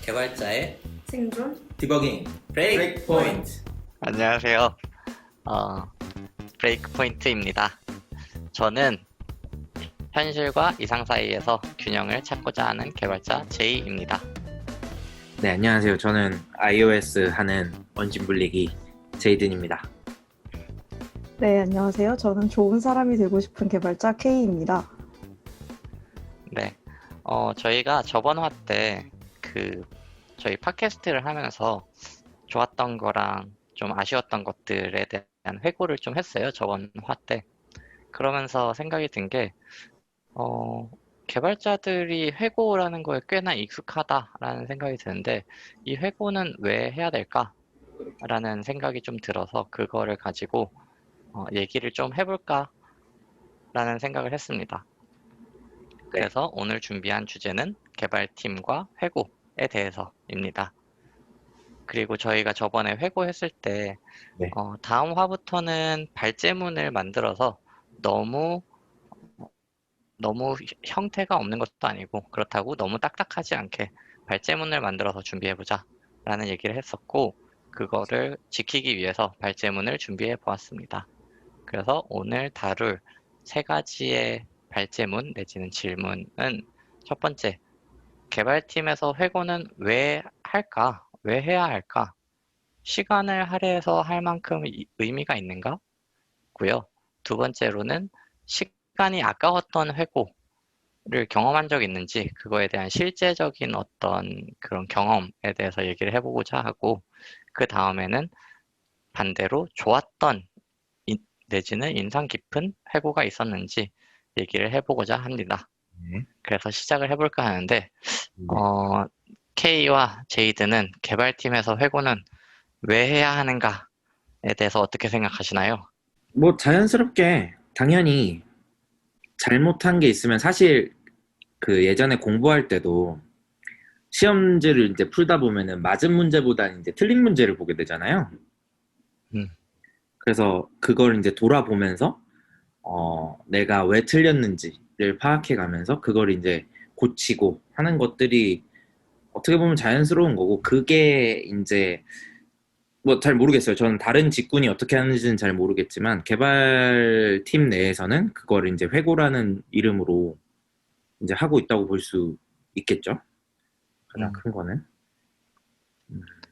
개발자의 생존? 디버깅 브레이크 포인트. 안녕하세요. 브레이크 포인트입니다. 저는 현실과 이상 사이에서 균형을 찾고자 하는 개발자 제이입니다. 네, 안녕하세요. 저는 iOS 하는 원심불리기 제이든입니다. 네, 안녕하세요. 저는 좋은 사람이 되고 싶은 개발자 K입니다. 네, 저희가 저번 화 때 저희 팟캐스트를 하면서 좋았던 거랑 좀 아쉬웠던 것들에 대한 회고를 좀 했어요. 저번 화 때. 그러면서 생각이 든 게, 개발자들이 회고라는 거에 꽤나 익숙하다라는 생각이 드는데, 이 회고는 왜 해야 될까라는 생각이 좀 들어서 그거를 가지고 얘기를 좀 해볼까라는 생각을 했습니다. 그래서 오늘 준비한 주제는 개발팀과 회고에 대해서입니다. 그리고 저희가 저번에 회고했을 때 네. 다음 화부터는 발제문을 만들어서 너무 형태가 없는 것도 아니고 그렇다고 너무 딱딱하지 않게 발제문을 만들어서 준비해보자 라는 얘기를 했었고, 그거를 지키기 위해서 발제문을 준비해 보았습니다. 그래서 오늘 다룰 세 가지의 발제문 내지는 질문은, 첫 번째, 개발팀에서 회고는 왜 할까? 왜 해야 할까? 시간을 할애해서 할 만큼 의미가 있는가? 고요. 두 번째로는 시간이 아까웠던 회고를 경험한 적 있는지, 그거에 대한 실제적인 어떤 그런 경험에 대해서 얘기를 해보고자 하고, 그 다음에는 반대로 좋았던 내지는 인상 깊은 회고가 있었는지 얘기를 해보고자 합니다. 네. 그래서 시작을 해볼까 하는데, 네. K와 제이드는 개발팀에서 회고는 왜 해야 하는가에 대해서 어떻게 생각하시나요? 뭐 자연스럽게 당연히 잘못한 게 있으면 사실 그 예전에 공부할 때도 시험지를 이제 풀다 보면은 맞은 문제보다는 이제 틀린 문제를 보게 되잖아요. 음. 그래서 그걸 이제 돌아보면서 내가 왜 틀렸는지를 파악해 가면서 그걸 이제 고치고 하는 것들이 어떻게 보면 자연스러운 거고, 그게 이제 뭐 잘 모르겠어요. 저는 다른 직군이 어떻게 하는지는 잘 모르겠지만 개발팀 내에서는 그걸 이제 회고라는 이름으로 이제 하고 있다고 볼 수 있겠죠. 가장 큰 거는.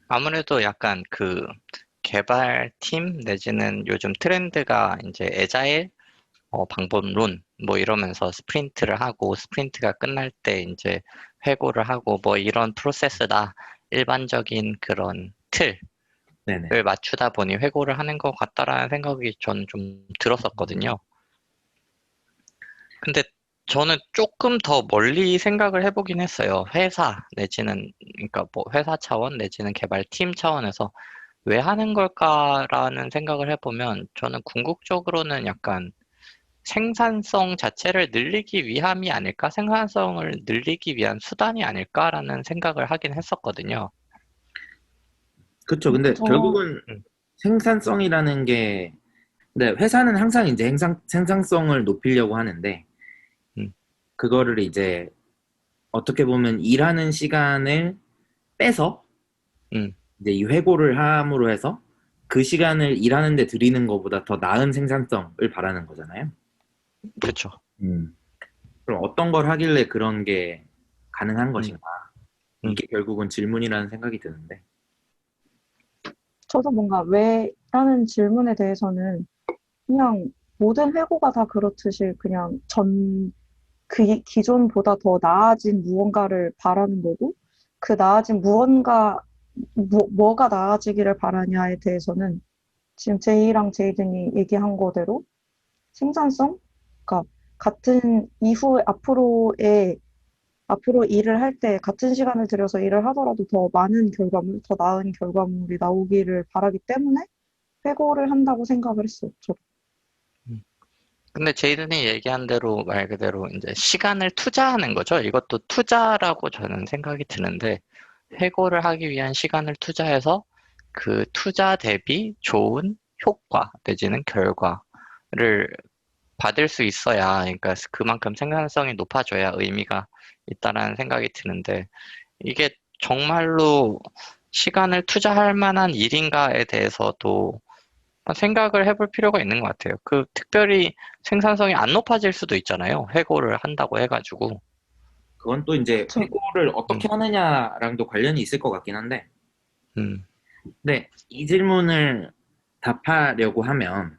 아무래도 약간 개발팀 내지는 요즘 트렌드가 이제 애자일 방법론 뭐 이러면서 스프린트를 하고, 스프린트가 끝날 때 이제 회고를 하고 뭐 이런 프로세스다. 일반적인 그런 틀을 네네. 맞추다 보니 회고를 하는 것 같다라는 생각이 저는 좀 들었었거든요. 근데 저는 조금 더 멀리 생각을 해보긴 했어요. 회사 내지는, 그러니까 뭐 회사 차원 내지는 개발팀 차원에서 왜 하는 걸까라는 생각을 해보면, 저는 궁극적으로는 약간 생산성 자체를 늘리기 위함이 아닐까? 생산성을 늘리기 위한 수단이 아닐까라는 생각을 하긴 했었거든요. 그렇죠. 근데 결국은 음. 생산성이라는 게, 근데 회사는 항상 이제 생산성을 높이려고 하는데, 음. 그거를 이제 어떻게 보면 일하는 시간을 빼서 음. 이제 이 회고를 함으로 해서 그 시간을 일하는 데 들이는 것보다 더 나은 생산성을 바라는 거잖아요. 그렇죠. 그럼 어떤 걸 하길래 그런 게 가능한 음. 것인가? 이게 결국은 질문이라는 생각이 드는데. 저도 뭔가 왜라는 질문에 대해서는 그냥 모든 회고가 다 그렇듯이 그냥 기존보다 더 나아진 무언가를 바라는 거고, 그 나아진 뭐가 나아지기를 바라냐에 대해서는 지금 제이랑 제이든이 얘기한 거대로 생산성? 그러니까 같은 앞으로 일을 할 때 같은 시간을 들여서 일을 하더라도 더 많은 결과물, 더 나은 결과물이 나오기를 바라기 때문에 회고를 한다고 생각을 했어요. 저도. 근데 제이든이 얘기한 대로 말 그대로 이제 시간을 투자하는 거죠. 이것도 투자라고 저는 생각이 드는데, 회고를 하기 위한 시간을 투자해서 그 투자 대비 좋은 효과 내지는 결과를 받을 수 있어야, 그러니까 그만큼 생산성이 높아져야 의미가 있다라는 생각이 드는데, 이게 정말로 시간을 투자할 만한 일인가에 대해서도 생각을 해볼 필요가 있는 것 같아요. 특별히 생산성이 안 높아질 수도 있잖아요. 해고를 한다고 해가지고. 그건 또 이제 저- 해고를 어떻게 하느냐랑도 관련이 있을 것 같긴 한데, 음, 근데 이 질문을 답하려고 하면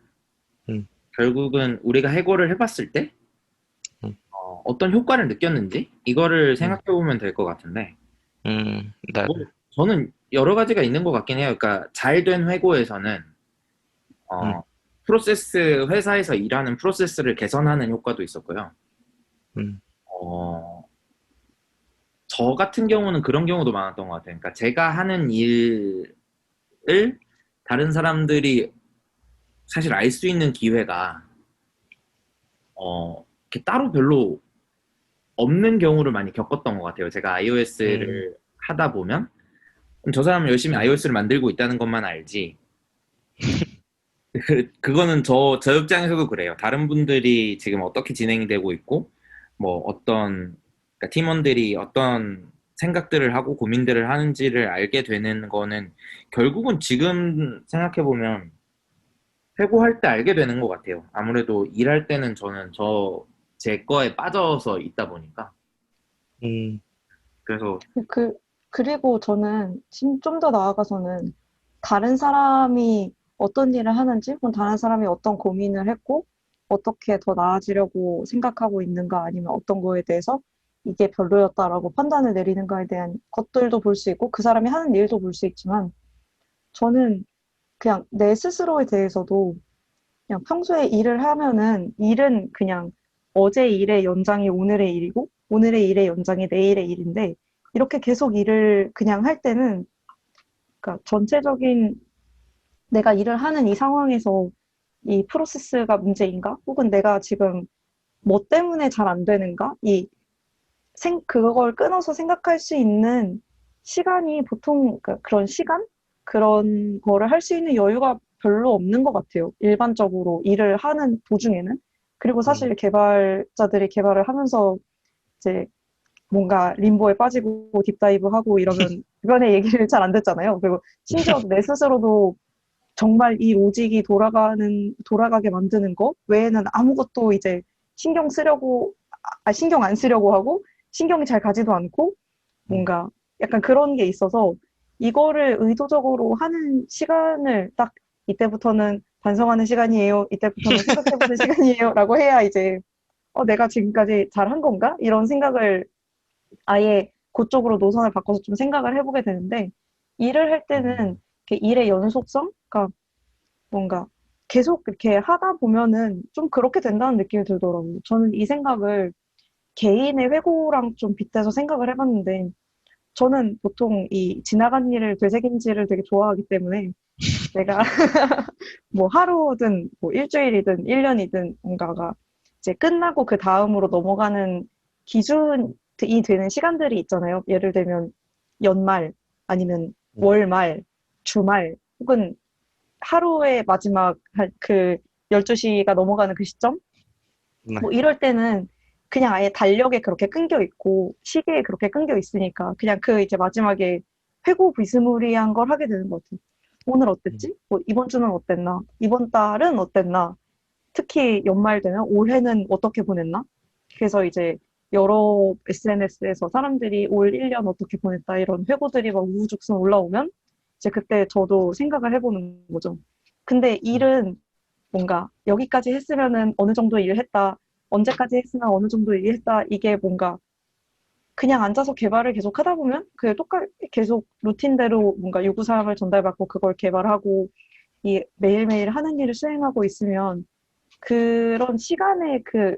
음. 결국은 우리가 해고를 해봤을 때 음. 어떤 효과를 느꼈는지 이거를 생각해 보면 될 것 같은데, 네. 뭐 저는 여러 가지가 있는 것 같긴 해요. 그러니까 잘 된 회고에서는 음. 프로세스, 회사에서 일하는 프로세스를 개선하는 효과도 있었고요. 음. 저 같은 경우는 그런 경우도 많았던 것 같아요. 그러니까 제가 하는 일을 다른 사람들이 사실 알 수 있는 기회가 이렇게 따로 별로 없는 경우를 많이 겪었던 것 같아요. 제가 iOS를 하다 보면 저 사람은 열심히 iOS를 만들고 있다는 것만 알지. 그거는 저 입장에서도 그래요. 다른 분들이 지금 어떻게 진행이 되고 있고, 뭐 그러니까 팀원들이 어떤 생각들을 하고 고민들을 하는지를 알게 되는 거는 결국은 지금 생각해보면 회고할 때 알게 되는 것 같아요. 아무래도 일할 때는 저는 제 거에 빠져서 있다 보니까. 음. 그래서 그리고 저는 좀 더 나아가서는 다른 사람이 어떤 일을 하는지, 혹은 다른 사람이 어떤 고민을 했고, 어떻게 더 나아지려고 생각하고 있는가, 아니면 어떤 거에 대해서 이게 별로였다라고 판단을 내리는가에 대한 것들도 볼 수 있고, 그 사람이 하는 일도 볼 수 있지만, 저는 그냥 내 스스로에 대해서도 그냥 평소에 일을 하면은 일은 그냥 어제 일의 연장이 오늘의 일이고 오늘의 일의 연장이 내일의 일인데 이렇게 계속 일을 그냥 할 때는 그러니까 전체적인 내가 일을 하는 이 상황에서 이 프로세스가 문제인가? 혹은 내가 지금 뭐 때문에 잘 안 되는가? 그걸 끊어서 생각할 수 있는 시간이 보통 그런 시간? 그런 거를 할 수 있는 여유가 별로 없는 것 같아요. 일반적으로 일을 하는 도중에는. 그리고 사실 개발자들이 개발을 하면서 이제 뭔가 림보에 빠지고 딥다이브 하고 이러면 주변의 얘기를 잘 안 듣잖아요. 그리고 심지어 내 스스로도 정말 이 로직이 돌아가게 만드는 거 외에는 아무것도 이제 신경 안 쓰려고 하고 신경이 잘 가지도 않고 뭔가 약간 그런 게 있어서 이거를 의도적으로 하는 시간을 딱 이때부터는 반성하는 시간이에요. 이때부터는 생각해보는 시간이에요. 라고 해야 이제 내가 지금까지 잘 한 건가? 이런 생각을 아예 그쪽으로 노선을 바꿔서 좀 생각을 해보게 되는데 일을 할 때는 이렇게 일의 연속성? 그러니까 뭔가 계속 이렇게 하다 보면은 좀 그렇게 된다는 느낌이 들더라고요. 저는 이 생각을 개인의 회고랑 좀 빗대서 생각을 해봤는데 저는 보통 이 지나간 일을 되새김질을 되게 좋아하기 때문에 내가 뭐 하루든 뭐 일주일이든 1년이든 뭔가가 이제 끝나고 그 다음으로 넘어가는 기준이 되는 시간들이 있잖아요. 예를 들면 연말 아니면 월말, 주말 혹은 하루의 마지막 그 12시가 넘어가는 그 시점? 네. 뭐 이럴 때는 그냥 아예 달력에 그렇게 끊겨 있고 시계에 그렇게 끊겨 있으니까 그냥 그 이제 마지막에 회고비스무리한 걸 하게 되는 것 같아요. 오늘 어땠지? 뭐 이번 주는 어땠나? 이번 달은 어땠나? 특히 연말 되면 올해는 어떻게 보냈나? 그래서 이제 여러 SNS에서 사람들이 올 1년 어떻게 보냈다 이런 회고들이 막 우후죽순 올라오면 이제 그때 저도 생각을 해보는 거죠. 근데 일은 뭔가 여기까지 했으면은 어느 정도 일을 했다. 언제까지 했으면 어느 정도 일을 했다. 이게 뭔가 그냥 앉아서 개발을 계속 하다 보면 그 계속 루틴대로 뭔가 요구사항을 전달받고 그걸 개발하고 이 매일매일 하는 일을 수행하고 있으면 그런 시간에 그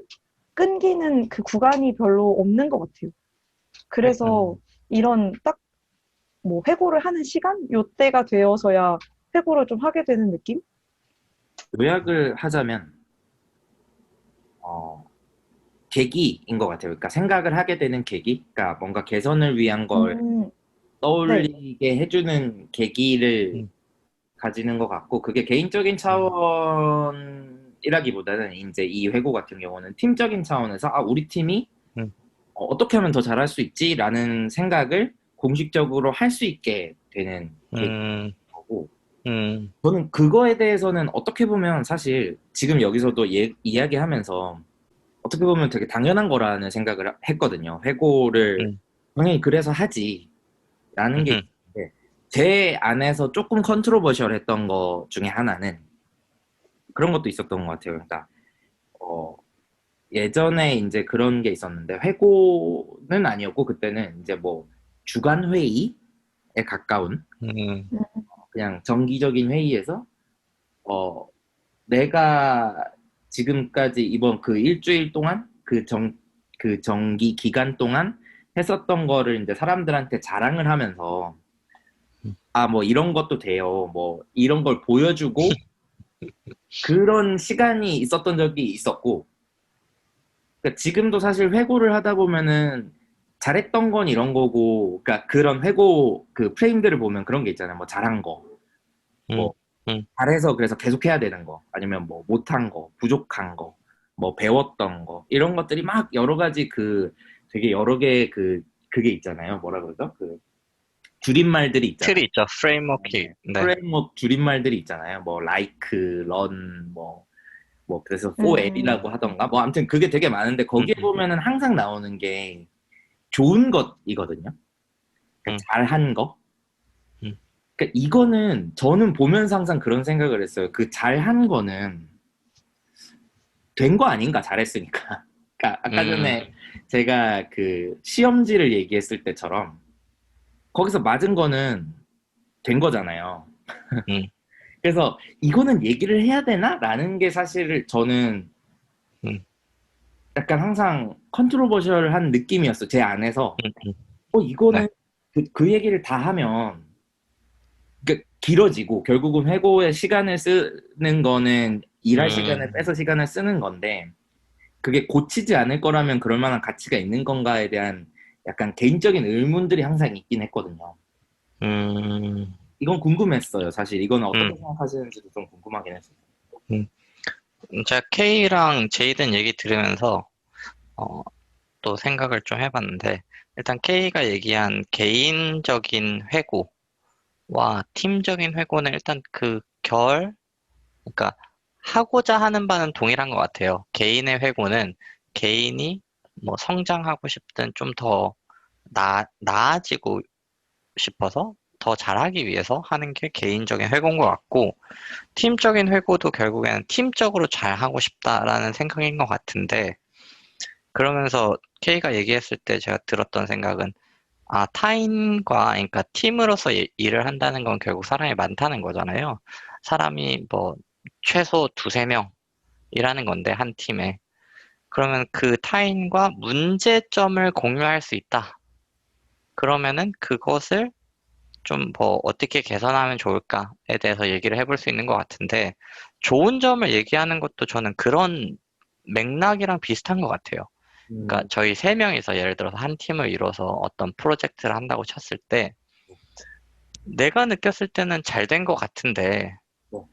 끊기는 그 구간이 별로 없는 것 같아요. 그래서 이런 딱 뭐 회고를 하는 시간? 요때가 되어서야 회고를 좀 하게 되는 느낌? 요약을 하자면 계기인 것 같아요. 그러니까 생각을 하게 되는 계기, 그러니까 뭔가 개선을 위한 걸 네. 떠올리게 해주는 계기를 가지는 것 같고, 그게 개인적인 차원이라기보다는 이제 이 회고 같은 경우는 팀적인 차원에서 우리 팀이 어떻게 하면 더 잘할 수 있지라는 생각을 공식적으로 할 수 있게 되는 음, 거고 음, 저는 그거에 대해서는 어떻게 보면 사실 지금 여기서도 이야기하면서 어떻게 보면 되게 당연한 거라는 생각을 했거든요. 회고를 음, 당연히 그래서 하지라는 게 음, 있는데 제 안에서 조금 컨트로버셜했던 거 중에 하나는 그런 것도 있었던 것 같아요. 그러니까 어, 예전에 이제 그런 게 있었는데 회고는 아니었고 그때는 이제 뭐 주간 회의에 가까운 음, 그냥 정기적인 회의에서 어, 내가 지금까지 이번 그 일주일 동안 그 정기 기간 동안 했었던 거를 이제 사람들한테 자랑을 하면서 아, 뭐 이런 것도 돼요. 뭐 이런 걸 보여주고 그런 시간이 있었던 적이 있었고 그러니까 지금도 사실 회고를 하다 보면은 잘했던 건 이런 거고 그러니까 그런 회고 그 프레임들을 보면 그런 게 있잖아요. 뭐 잘한 거, 음, 뭐 음, 잘해서 그래서 계속 해야 되는 거, 아니면 뭐 못한 거, 부족한 거, 뭐 배웠던 거, 이런 것들이 막 여러 가지 그 되게 여러 개의 그게 있잖아요. 뭐라 그러죠? 그 줄임말들이 있잖아요. 틀이 있죠. 프레임워크. 네. 프레임워크 줄임말들이 있잖아요. 뭐 like, run, 뭐 그래서 음, 4L이라고 하던가 뭐 아무튼 그게 되게 많은데 음, 거기에 보면은 항상 나오는 게 좋은 것이거든요. 그러니까 음, 잘한 거. 음, 그러니까 이거는 저는 보면서 항상 그런 생각을 했어요. 그 잘한 거는 된 거 아닌가 잘했으니까. 그러니까 아까 음, 전에 제가 그 시험지를 얘기했을 때처럼 거기서 맞은 거는 된 거잖아요. 음, 그래서 이거는 얘기를 해야 되나라는 게 사실 저는 음, 약간 항상 컨트로버셜한 느낌이었어요. 제 안에서 음. 네. 이거는 그 얘기를 다 하면 길어지고 결국은 회고에 시간을 쓰는 거는 일할 시간을 음, 빼서 시간을 쓰는 건데 그게 고치지 않을 거라면 그럴 만한 가치가 있는 건가에 대한 약간 개인적인 의문들이 항상 있긴 했거든요. 음, 이건 궁금했어요. 사실 이거는 어떻게 음, 생각하시는지도 좀 궁금하긴 했어요. 음. 제가 K랑 제이든 얘기 들으면서 어, 또 생각을 좀 해봤는데 일단 K가 얘기한 개인적인 회고와 팀적인 회고는 일단 그러니까 하고자 하는 바는 동일한 것 같아요. 개인의 회고는 개인이 뭐 성장하고 싶든 좀 더 나아지고 싶어서 더 잘하기 위해서 하는 게 개인적인 회고인 것 같고 팀적인 회고도 결국에는 팀적으로 잘하고 싶다라는 생각인 것 같은데 그러면서 K가 얘기했을 때 제가 들었던 생각은 타인과, 그러니까 팀으로서 일을 한다는 건 결국 사람이 많다는 거잖아요. 사람이 뭐 최소 두세 명 일하는 건데, 한 팀에. 그러면 그 타인과 문제점을 공유할 수 있다. 그러면은 그것을 좀 뭐 어떻게 개선하면 좋을까에 대해서 얘기를 해볼 수 있는 것 같은데, 좋은 점을 얘기하는 것도 저는 그런 맥락이랑 비슷한 것 같아요. 그러니까 음, 저희 세 명이서 예를 들어서 한 팀을 이뤄서 어떤 프로젝트를 한다고 쳤을 때 내가 느꼈을 때는 잘 된 것 같은데 뭐,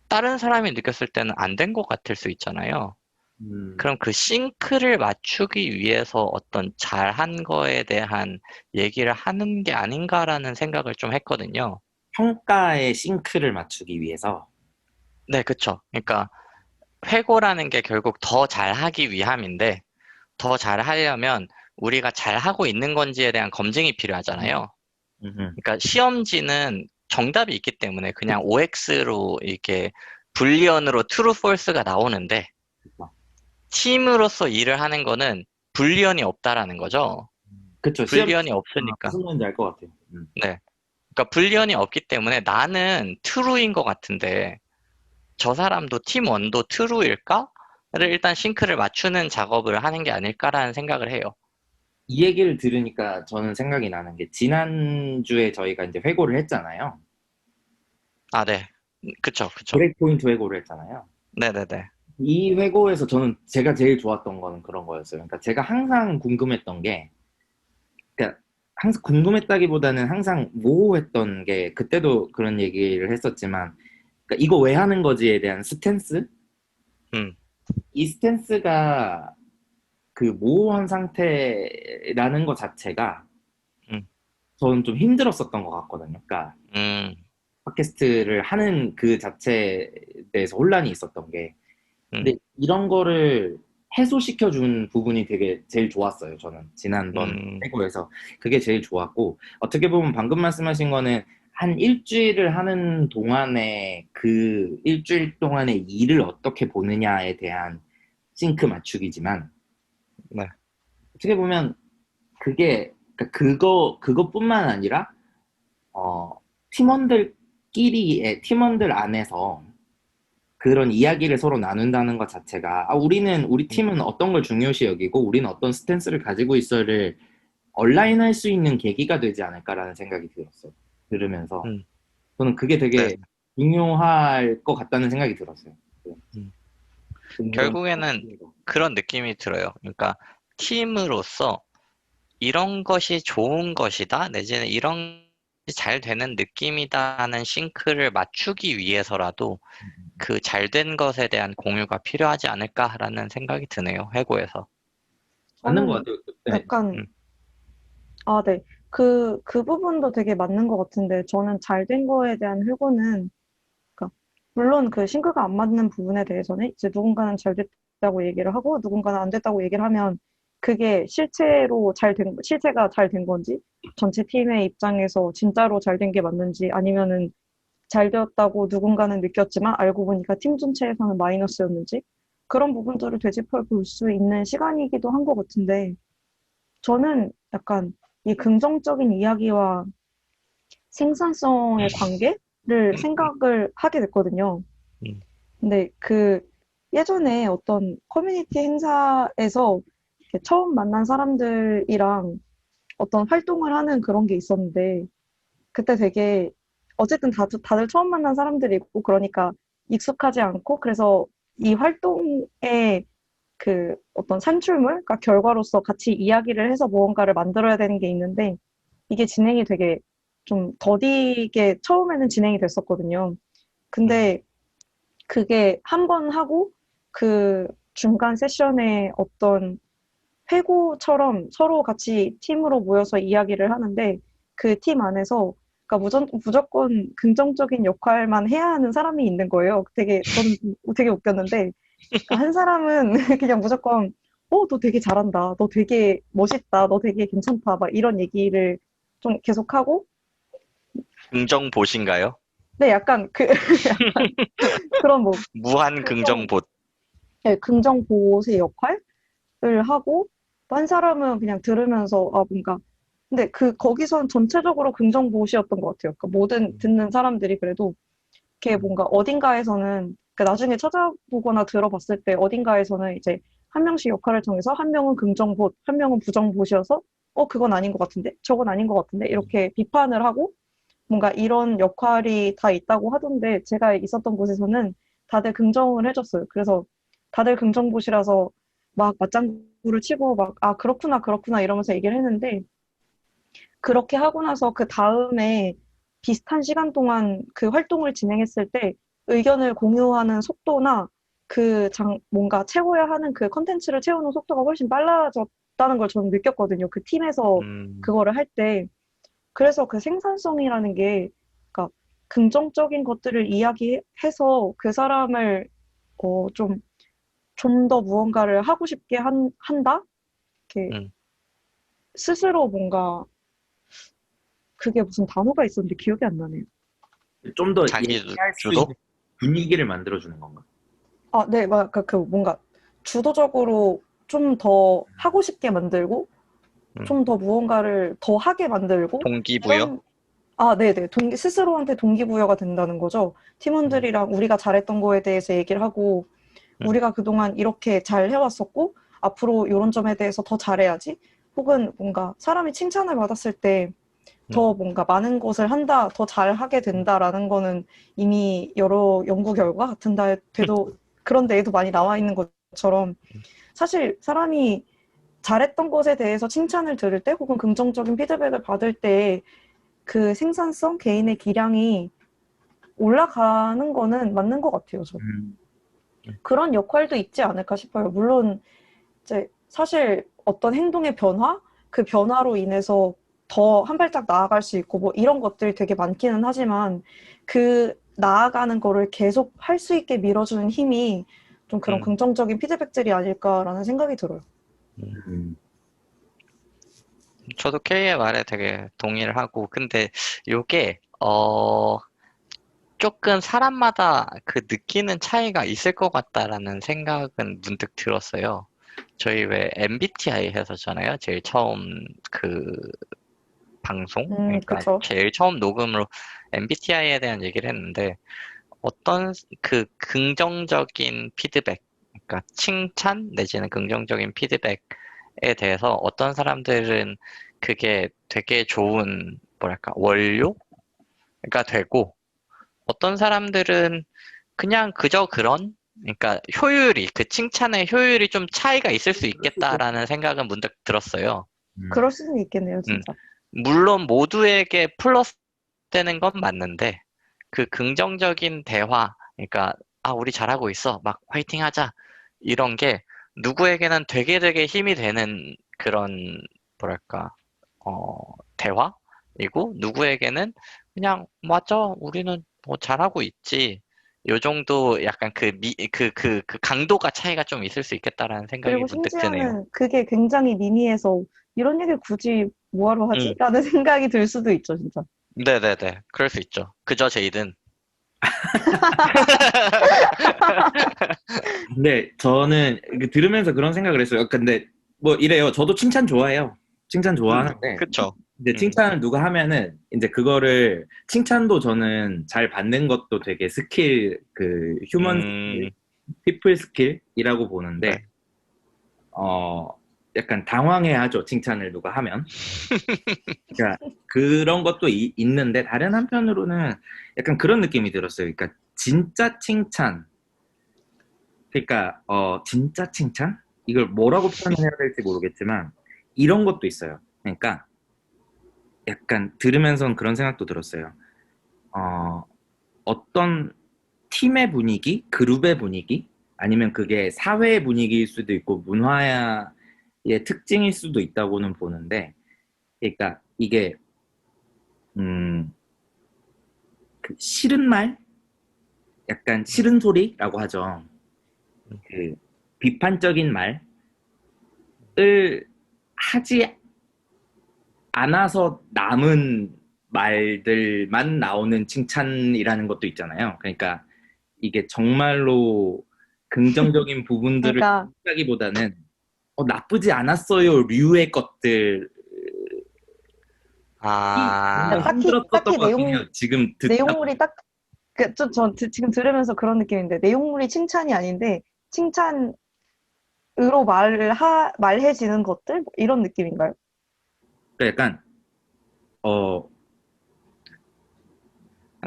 다른 사람이 느꼈을 때는 안 된 것 같을 수 있잖아요. 음, 그럼 그 싱크를 맞추기 위해서 어떤 잘한 거에 대한 얘기를 하는 게 아닌가라는 생각을 좀 했거든요. 평가의 싱크를 맞추기 위해서 네, 그쵸. 그러니까 회고라는 게 결국 더 잘하기 위함인데 더 잘하려면 우리가 잘하고 있는 건지에 대한 검증이 음, 필요하잖아요. 음, 그러니까 시험지는 정답이 있기 때문에 그냥 그쵸, OX로 이렇게 불리언으로 true, false가 나오는데 그쵸. 팀으로서 일을 하는 거는 불리언이 없다라는 거죠. 그쵸. 시험 불리언이 없으니까. 무슨 말인지 알 것 같아요. 네. 그러니까 불리언이 없기 때문에 나는 true인 것 같은데 저 사람도 팀 원도 true일까? 를 일단 싱크를 맞추는 작업을 하는 게 아닐까라는 생각을 해요. 이 얘기를 들으니까 저는 생각이 나는 게 지난주에 저희가 이제 회고를 했잖아요. 네. 그쵸, 그쵸. 브레이크 포인트 회고를 했잖아요. 네네네. 이 회고에서 저는 제가 제일 좋았던 거는 그런 거였어요. 그러니까 제가 항상 궁금했던 게, 그러니까 항상 궁금했다기보다는 항상 모호했던 게 그때도 그런 얘기를 했었지만, 그러니까 이거 왜 하는 거지에 대한 스탠스? 음, 이 스탠스가 그 모호한 상태라는 것 자체가 음, 저는 좀 힘들었었던 것 같거든요. 그러니까 팟캐스트를 하는 그 자체에 대해서 혼란이 있었던 게. 근데 이런 거를 해소시켜 준 부분이 되게 제일 좋았어요. 저는 지난번 해고에서 그게 제일 좋았고, 어떻게 보면 방금 말씀하신 거는 한 일주일을 하는 동안에 그 일주일 동안의 일을 어떻게 보느냐에 대한 싱크 맞추기지만, 네. 어떻게 보면 그게 그러니까 그것뿐만 아니라 팀원들 안에서 그런 이야기를 서로 나눈다는 것 자체가 우리 팀은 어떤 걸 중요시 여기고 우리는 어떤 스탠스를 가지고 있어를 얼라인할 수 있는 계기가 되지 않을까라는 생각이 들었어요. 들으면서 저는 그게 되게 네. 중요할 것 같다는 생각이 들었어요. 결국에는 그런 느낌이 들어요. 그러니까 팀으로서 이런 것이 좋은 것이다, 내지는 이런 것이 잘 되는 느낌이다라는 싱크를 맞추기 위해서라도 그 잘된 것에 대한 공유가 필요하지 않을까라는 생각이 드네요. 해고에서. 맞는 것 저는 같아요. 네. 약간, 네. 그 부분도 되게 맞는 것 같은데, 저는 잘된 거에 대한 회고는, 그러니까 물론 그 싱크가 안 맞는 부분에 대해서는 이제 누군가는 잘 됐다고 얘기를 하고, 누군가는 안 됐다고 얘기를 하면, 그게 실체가 잘 된 건지, 전체 팀의 입장에서 진짜로 잘 된 게 맞는지, 아니면은 잘 되었다고 누군가는 느꼈지만, 알고 보니까 팀 전체에서는 마이너스였는지, 그런 부분들을 되짚어 볼 수 있는 시간이기도 한 것 같은데, 저는 약간 이 긍정적인 이야기와 생산성의 관계를 생각을 하게 됐거든요. 음, 근데 그 예전에 어떤 커뮤니티 행사에서 이렇게 처음 만난 사람들이랑 어떤 활동을 하는 그런 게 있었는데, 그때 되게 어쨌든 다들 처음 만난 사람들이고, 그러니까 익숙하지 않고, 그래서 이 활동에 그 어떤 산출물, 그러니까 결과로서 같이 이야기를 해서 무언가를 만들어야 되는 게 있는데, 이게 진행이 되게 좀 더디게 처음에는 진행이 됐었거든요. 근데 그게 한 번 하고 그 중간 세션에 어떤 회고처럼 서로 같이 팀으로 모여서 이야기를 하는데, 그 팀 안에서 그러니까 무조건 긍정적인 역할만 해야 하는 사람이 있는 거예요. 저는 되게 웃겼는데, 그러니까 한 사람은 그냥 무조건 너 되게 잘한다. 너 되게 멋있다. 너 되게 괜찮다. 막 이런 얘기를 좀 계속하고, 긍정 보신가요? 네, 약간 약간 그런 뭐 무한 긍정, 긍정 보. 네, 긍정 보호의 역할을 하고, 또 한 사람은 그냥 들으면서 뭔가, 근데 거기선 전체적으로 긍정 보호였던 것 같아요. 그러니까 모든 듣는 사람들이 그래도 이렇게 뭔가 어딘가에서는, 그러니까 나중에 찾아보거나 들어봤을 때 어딘가에서는 이제 한 명씩 역할을 정해서 한 명은 긍정봇, 한 명은 부정봇이어서 그건 아닌 것 같은데, 저건 아닌 것 같은데 이렇게 비판을 하고, 뭔가 이런 역할이 다 있다고 하던데, 제가 있었던 곳에서는 다들 긍정을 해줬어요. 그래서 다들 긍정봇이라서 막 맞장구를 치고 막 그렇구나 그렇구나 이러면서 얘기를 했는데, 그렇게 하고 나서 그 다음에 비슷한 시간 동안 그 활동을 진행했을 때 의견을 공유하는 속도나 뭔가 채워야 하는 그 컨텐츠를 채우는 속도가 훨씬 빨라졌다는 걸 저는 느꼈거든요. 그 팀에서 그거를 할 때. 그래서 그 생산성이라는 게, 그러니까 긍정적인 것들을 이야기해서 그 사람을 좀 더 무언가를 하고 싶게 한다? 이렇게 음, 스스로 뭔가, 그게 무슨 단어가 있었는데 기억이 안 나네요. 좀 더 자기 얘기할 수 주도? 있는 분위기를 만들어주는 건가? 네, 뭔가 주도적으로 좀 더 하고 싶게 만들고, 음, 좀 더 무언가를 더 하게 만들고, 동기부여? 네네. 스스로한테 동기부여가 된다는 거죠. 팀원들이랑 우리가 잘했던 거에 대해서 얘기를 하고, 음, 우리가 그동안 이렇게 잘 해왔었고, 앞으로 이런 점에 대해서 더 잘해야지. 혹은 뭔가 사람이 칭찬을 받았을 때 더 뭔가 많은 것을 한다, 더 잘하게 된다라는 거는 이미 여러 연구 결과 같은 데도, 그런 데에도 많이 나와 있는 것처럼, 사실 사람이 잘했던 것에 대해서 칭찬을 들을 때 혹은 긍정적인 피드백을 받을 때 그 생산성, 개인의 기량이 올라가는 거는 맞는 것 같아요, 저. 음, 그런 역할도 있지 않을까 싶어요. 물론 이제 사실 어떤 행동의 변화, 그 변화로 인해서 더 한 발짝 나아갈 수 있고 뭐 이런 것들이 되게 많기는 하지만 그 나아가는 거를 계속 할 수 있게 밀어주는 힘이 좀 그런 긍정적인 피드백들이 아닐까라는 생각이 들어요. 음. 저도 K의 말에 되게 동의를 하고, 근데 요게, 조금 사람마다 그 느끼는 차이가 있을 것 같다라는 생각은 문득 들었어요. 저희 왜 MBTI 해서잖아요. 제일 처음 그 방송? 그러니까 그쵸. 제일 처음 녹음으로 MBTI에 대한 얘기를 했는데, 어떤 그 긍정적인 피드백, 그러니까 칭찬 내지는 긍정적인 피드백에 대해서 어떤 사람들은 그게 되게 좋은, 뭐랄까, 원료가 되고, 어떤 사람들은 그냥 그저 그런, 그러니까 효율이, 그 칭찬의 효율이 좀 차이가 있을 수 있겠다라는 생각은 문득 들었어요. 그럴 수는 있겠네요, 진짜. 물론 모두에게 플러스 되는 건 맞는데, 그 긍정적인 대화, 그러니까, 아, 우리 잘하고 있어. 막 화이팅 하자. 이런 게 누구에게는 되게 힘이 되는 그런, 뭐랄까, 대화이고, 누구에게는 그냥, 맞아. 우리는 뭐 잘하고 있지. 요 정도 약간 그 강도가 차이가 좀 있을 수 있겠다라는 생각이 그리고 문득 드네요. 심지어는 그게 굉장히 미미해서 이런 얘기를 굳이 뭐하러 하지? 라는 생각이 들 수도 있죠, 진짜. 네네네. 그럴 수 있죠. 그저 제이든. 근데 저는 들으면서 그런 생각을 했어요. 근데 뭐 이래요. 저도 칭찬 좋아해요. 칭찬 좋아하는데 그쵸. 근데 칭찬을 누가 하면은 이제 그거를 칭찬도 저는 잘 받는 것도 되게 스킬 그 휴먼 스킬, 피플 스킬이라고 보는데 네. 약간 당황해하죠. 칭찬을 누가 하면. 그러니까 그런 것도 있는데 다른 한편으로는 약간 그런 느낌이 들었어요. 그러니까 진짜 칭찬. 그러니까 진짜 칭찬? 이걸 뭐라고 표현해야 될지 모르겠지만 이런 것도 있어요. 그러니까 약간 들으면서 그런 생각도 들었어요. 어떤 팀의 분위기, 그룹의 분위기, 아니면 그게 사회의 분위기일 수도 있고 문화의 특징일 수도 있다고는 보는데, 그러니까 이게 그 싫은 말, 약간 싫은 소리라고 하죠. 그 비판적인 말을 하지 않아서 남은 말들만 나오는 칭찬이라는 것도 있잖아요. 그러니까 이게 정말로 긍정적인 부분들을 그러니까 생각하기보다는 나쁘지 않았어요 류의 것들 뭔가 힘들었었던 딱히 것 같긴 해요. 지금 내용물이 딱, 지금 들으면서 그런 느낌인데, 내용물이 칭찬이 아닌데, 칭찬으로 말해지는 것들? 뭐 이런 느낌인가요? 약간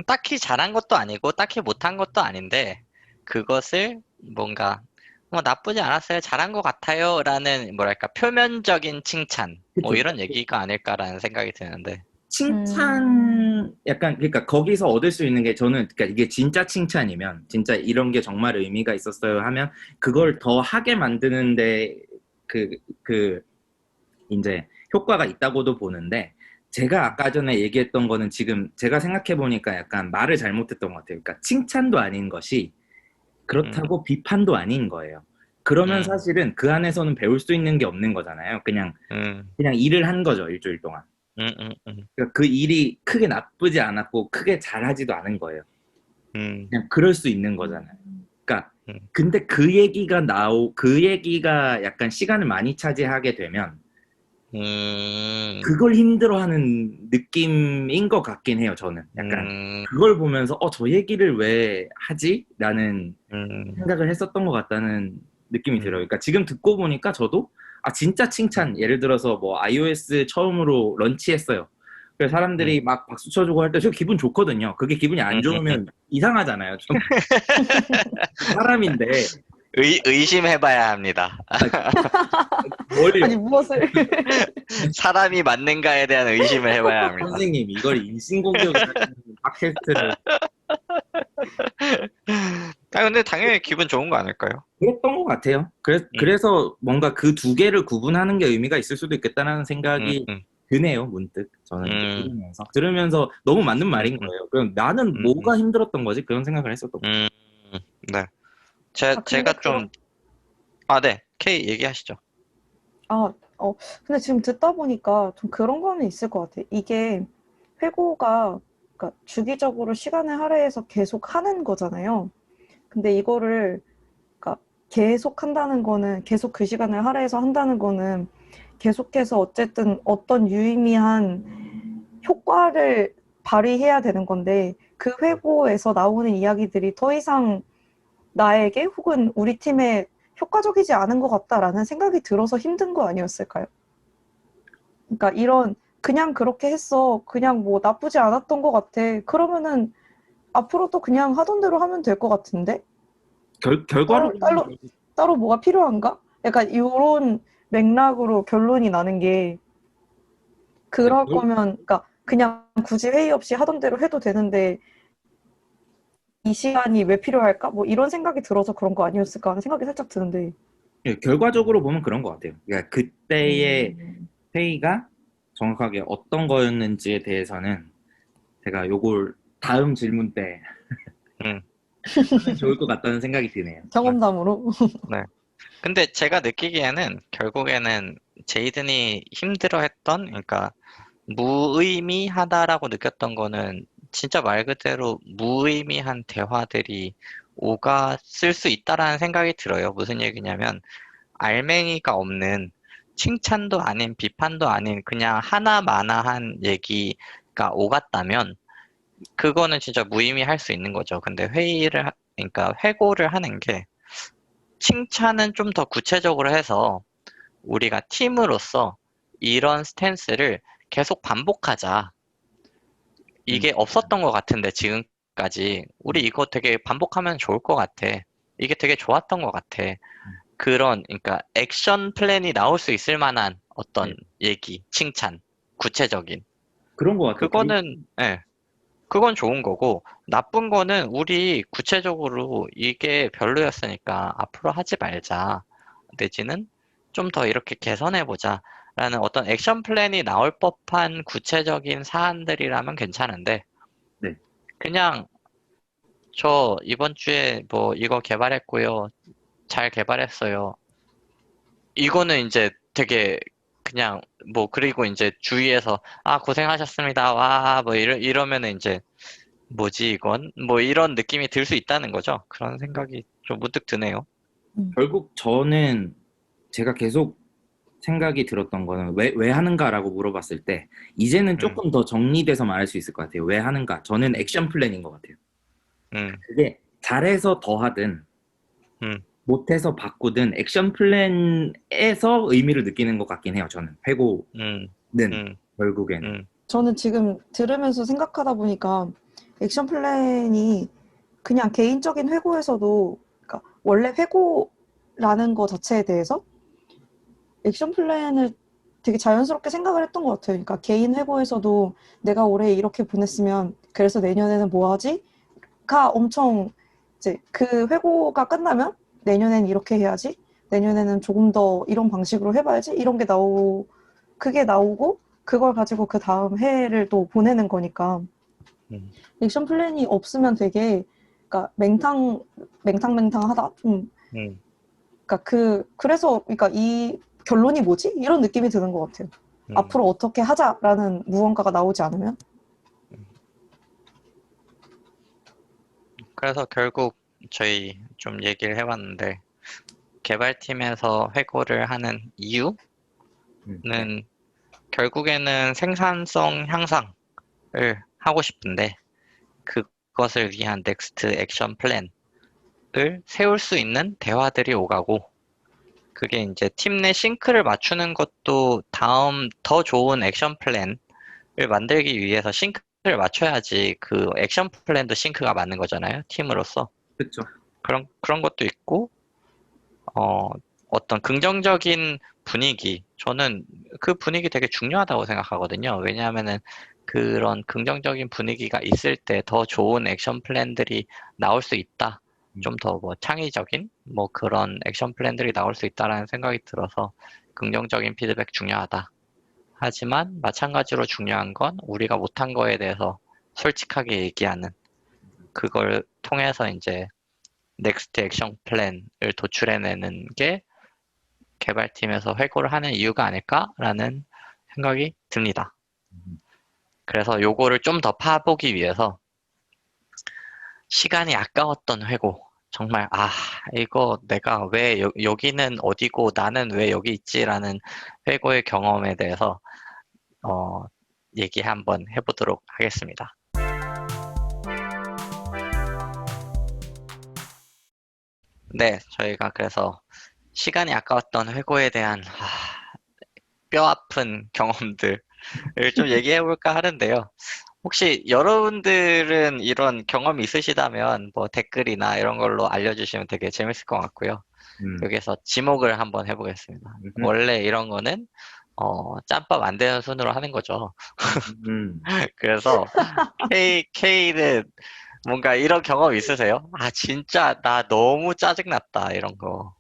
딱히 잘한 것도 아니고 딱히 못한 것도 아닌데 그것을 뭔가 뭐 나쁘지 않았어요. 잘한 것 같아요. 라는 뭐랄까 표면적인 칭찬 뭐 그쵸. 이런 얘기가 아닐까라는 생각이 드는데 칭찬 약간 그러니까 거기서 얻을 수 있는 게 저는 그러니까 이게 진짜 칭찬이면 진짜 이런 게 정말 의미가 있었어요 하면 그걸 더 하게 만드는데 그 이제 효과가 있다고도 보는데 제가 아까 전에 얘기했던 거는 지금 제가 생각해 보니까 약간 말을 잘못했던 것 같아요. 그러니까 칭찬도 아닌 것이 그렇다고 비판도 아닌 거예요. 그러면 사실은 그 안에서는 배울 수 있는 게 없는 거잖아요. 그냥 일을 한 거죠, 일주일 동안. 그러니까 그 일이 크게 나쁘지 않았고 크게 잘하지도 않은 거예요. 그냥 그럴 수 있는 거잖아요. 그러니까 근데 그 얘기가 약간 시간을 많이 차지하게 되면 그걸 힘들어하는 느낌인 것 같긴 해요. 저는 약간 그걸 보면서 저 얘기를 왜 하지? 라는 생각을 했었던 것 같다는 느낌이 들어요. 그러니까 지금 듣고 보니까 저도 진짜 칭찬 예를 들어서 뭐 iOS 처음으로 런치했어요. 그래서 사람들이 막 박수 쳐주고 할 때 저 기분 좋거든요. 그게 기분이 안 좋으면 이상하잖아요. 좀 사람인데 의심해봐야 합니다. 뭘요? 아니, 무엇을. 사람이 맞는가에 대한 의심을 해봐야 합니다. 선생님 이걸 인신공격을 하는 팟캐스트를 근데 당연히 기분 좋은 거 아닐까요? 그랬던 것 같아요. 그래서 뭔가 그 두 개를 구분하는 게 의미가 있을 수도 있겠다는 생각이 드네요, 문득. 저는 이제 음, 들으면서 너무 맞는 말인 음, 거예요. 그럼 나는 음, 뭐가 힘들었던 거지? 그런 생각을 했었던 거예요. 음, 네. 아, 근데 제가 좀, 네. K 얘기하시죠. 아, 근데 지금 듣다 보니까 좀 그런 거는 있을 것 같아. 이게 회고가, 그러니까 주기적으로 시간을 할애해서 계속 하는 거잖아요. 근데 이거를, 그러니까 계속 한다는 거는, 계속 그 시간을 할애해서 한다는 거는 계속해서 어쨌든 어떤 유의미한 효과를 발휘해야 되는 건데, 그 회고에서 나오는 이야기들이 더 이상 나에게 혹은 우리 팀에 효과적이지 않은 것 같다라는 생각이 들어서 힘든 거 아니었을까요? 그러니까 이런 그냥 그렇게 했어. 그냥 뭐 나쁘지 않았던 것 같아. 그러면은 앞으로도 그냥 하던 대로 하면 될 것 같은데? 결과로 따로 뭐가 필요한가? 약간 이런 맥락으로 결론이 나는 게 네, 그럴 거면 그러니까 그냥 굳이 회의 없이 하던 대로 해도 되는데 이 시간이 왜 필요할까? 뭐 이런 생각이 들어서 그런 거 아니었을까 하는 생각이 살짝 드는데. 결과적으로 보면 그런 것 같아요. 그러니까 그때의 음, 회의가 정확하게 어떤 거였는지에 대해서는 제가 요걸 다음 질문 때 음, 하면 좋을 것 같다는 생각이 드네요. 경험담으로. 네. 근데 제가 느끼기에는 결국에는 제이든이 힘들어했던, 그러니까 무의미하다라고 느꼈던 거는 진짜 말 그대로 무의미한 대화들이 오갔을 수 있다라는 생각이 들어요. 무슨 얘기냐면 알맹이가 없는 칭찬도 아닌 비판도 아닌 그냥 하나마나한 얘기가 오갔다면 그거는 진짜 무의미할 수 있는 거죠. 근데 그러니까 회고를 하는 게 칭찬은 좀 더 구체적으로 해서 우리가 팀으로서 이런 스탠스를 계속 반복하자. 음, 이게 없었던 것 같은데 지금까지 우리 이거 되게 반복하면 좋을 것 같아. 이게 되게 좋았던 것 같아. 음. 그런 그러니까 액션 플랜이 나올 수 있을 만한 네, 어떤 얘기, 칭찬, 구체적인 그런 것 같아요. 그거는 예, 그건 좋은 거고 나쁜 거는 우리 구체적으로 이게 별로였으니까 앞으로 하지 말자. 내지는 좀 더 이렇게 개선해 보자. 라는 어떤 액션 플랜이 나올 법한 구체적인 사안들이라면 괜찮은데 네. 그냥 저 이번 주에 뭐 이거 개발했고요. 잘 개발했어요. 이거는 이제 되게 그냥 뭐 그리고 이제 주위에서 고생하셨습니다. 와 뭐 이러면은 이제 뭐지 이건? 뭐 이런 느낌이 들 수 있다는 거죠. 그런 생각이 좀 문득 드네요. 결국 저는 제가 계속 생각이 들었던 거는 왜 하는가라고 물어봤을 때 이제는 음, 조금 더 정리돼서 말할 수 있을 것 같아요. 왜 하는가? 저는 액션 플랜인 것 같아요. 음, 그게 잘해서 더 하든 음, 못해서 바꾸든 액션 플랜에서 의미를 느끼는 것 같긴 해요. 저는 음, 회고는 음, 결국에는 음, 저는 지금 들으면서 생각하다 보니까 액션 플랜이 그냥 개인적인 회고에서도, 그러니까 원래 회고라는 거 자체에 대해서 액션 플랜을 되게 자연스럽게 생각을 했던 것 같아요. 그러니까 개인 회고에서도 내가 올해 이렇게 보냈으면 그래서 내년에는 뭐 하지? 가 엄청 이제 그 회고가 끝나면 내년엔 이렇게 해야지. 내년에는 조금 더 이런 방식으로 해봐야지. 이런 게 그게 나오고 그걸 가지고 그 다음 해를 또 보내는 거니까 음, 액션 플랜이 없으면 되게 그러니까 맹탕하다 좀 음, 그러니까 그래서 그러니까 이 결론이 뭐지? 이런 느낌이 드는 것 같아요. 음. 앞으로 어떻게 하자라는 무언가가 나오지 않으면. 그래서 결국 저희 좀 얘기를 해봤는데 개발팀에서 회고를 하는 이유는 네. 결국에는 생산성 향상을 하고 싶은데 그것을 위한 넥스트 액션 플랜을 세울 수 있는 대화들이 오가고 그게 이제 팀 내 싱크를 맞추는 것도 다음 더 좋은 액션 플랜을 만들기 위해서 싱크를 맞춰야지 그 액션 플랜도 싱크가 맞는 거잖아요. 팀으로서. 그렇죠. 그런 것도 있고, 어, 어떤 긍정적인 분위기. 저는 그 분위기 되게 중요하다고 생각하거든요. 왜냐하면은 그런 긍정적인 분위기가 있을 때 더 좋은 액션 플랜들이 나올 수 있다. 좀 더 뭐 창의적인 뭐 그런 액션 플랜들이 나올 수 있다라는 생각이 들어서 긍정적인 피드백 중요하다 하지만 마찬가지로 중요한 건 우리가 못한 거에 대해서 솔직하게 얘기하는, 그걸 통해서 이제 넥스트 액션 플랜을 도출해내는 게 개발팀에서 회고를 하는 이유가 아닐까라는 생각이 듭니다. 그래서 요거를 좀 더 파보기 위해서 시간이 아까웠던 회고, 정말 이거 내가 왜 여기는 어디고 나는 왜 여기 있지라는 회고의 경험에 대해서 얘기 한번 해보도록 하겠습니다. 네, 저희가 그래서 시간이 아까웠던 회고에 대한 뼈아픈 경험들을 좀 얘기해볼까 하는데요. 혹시 여러분들은 이런 경험이 있으시다면 뭐 댓글이나 이런 걸로 알려주시면 되게 재밌을 것 같고요. 여기서 지목을 한번 해보겠습니다. 원래 이런 거는 짬밥 안 되는 순으로 하는 거죠. 그래서 K는 뭔가 이런 경험 있으세요? 진짜 나 너무 짜증났다 이런 거.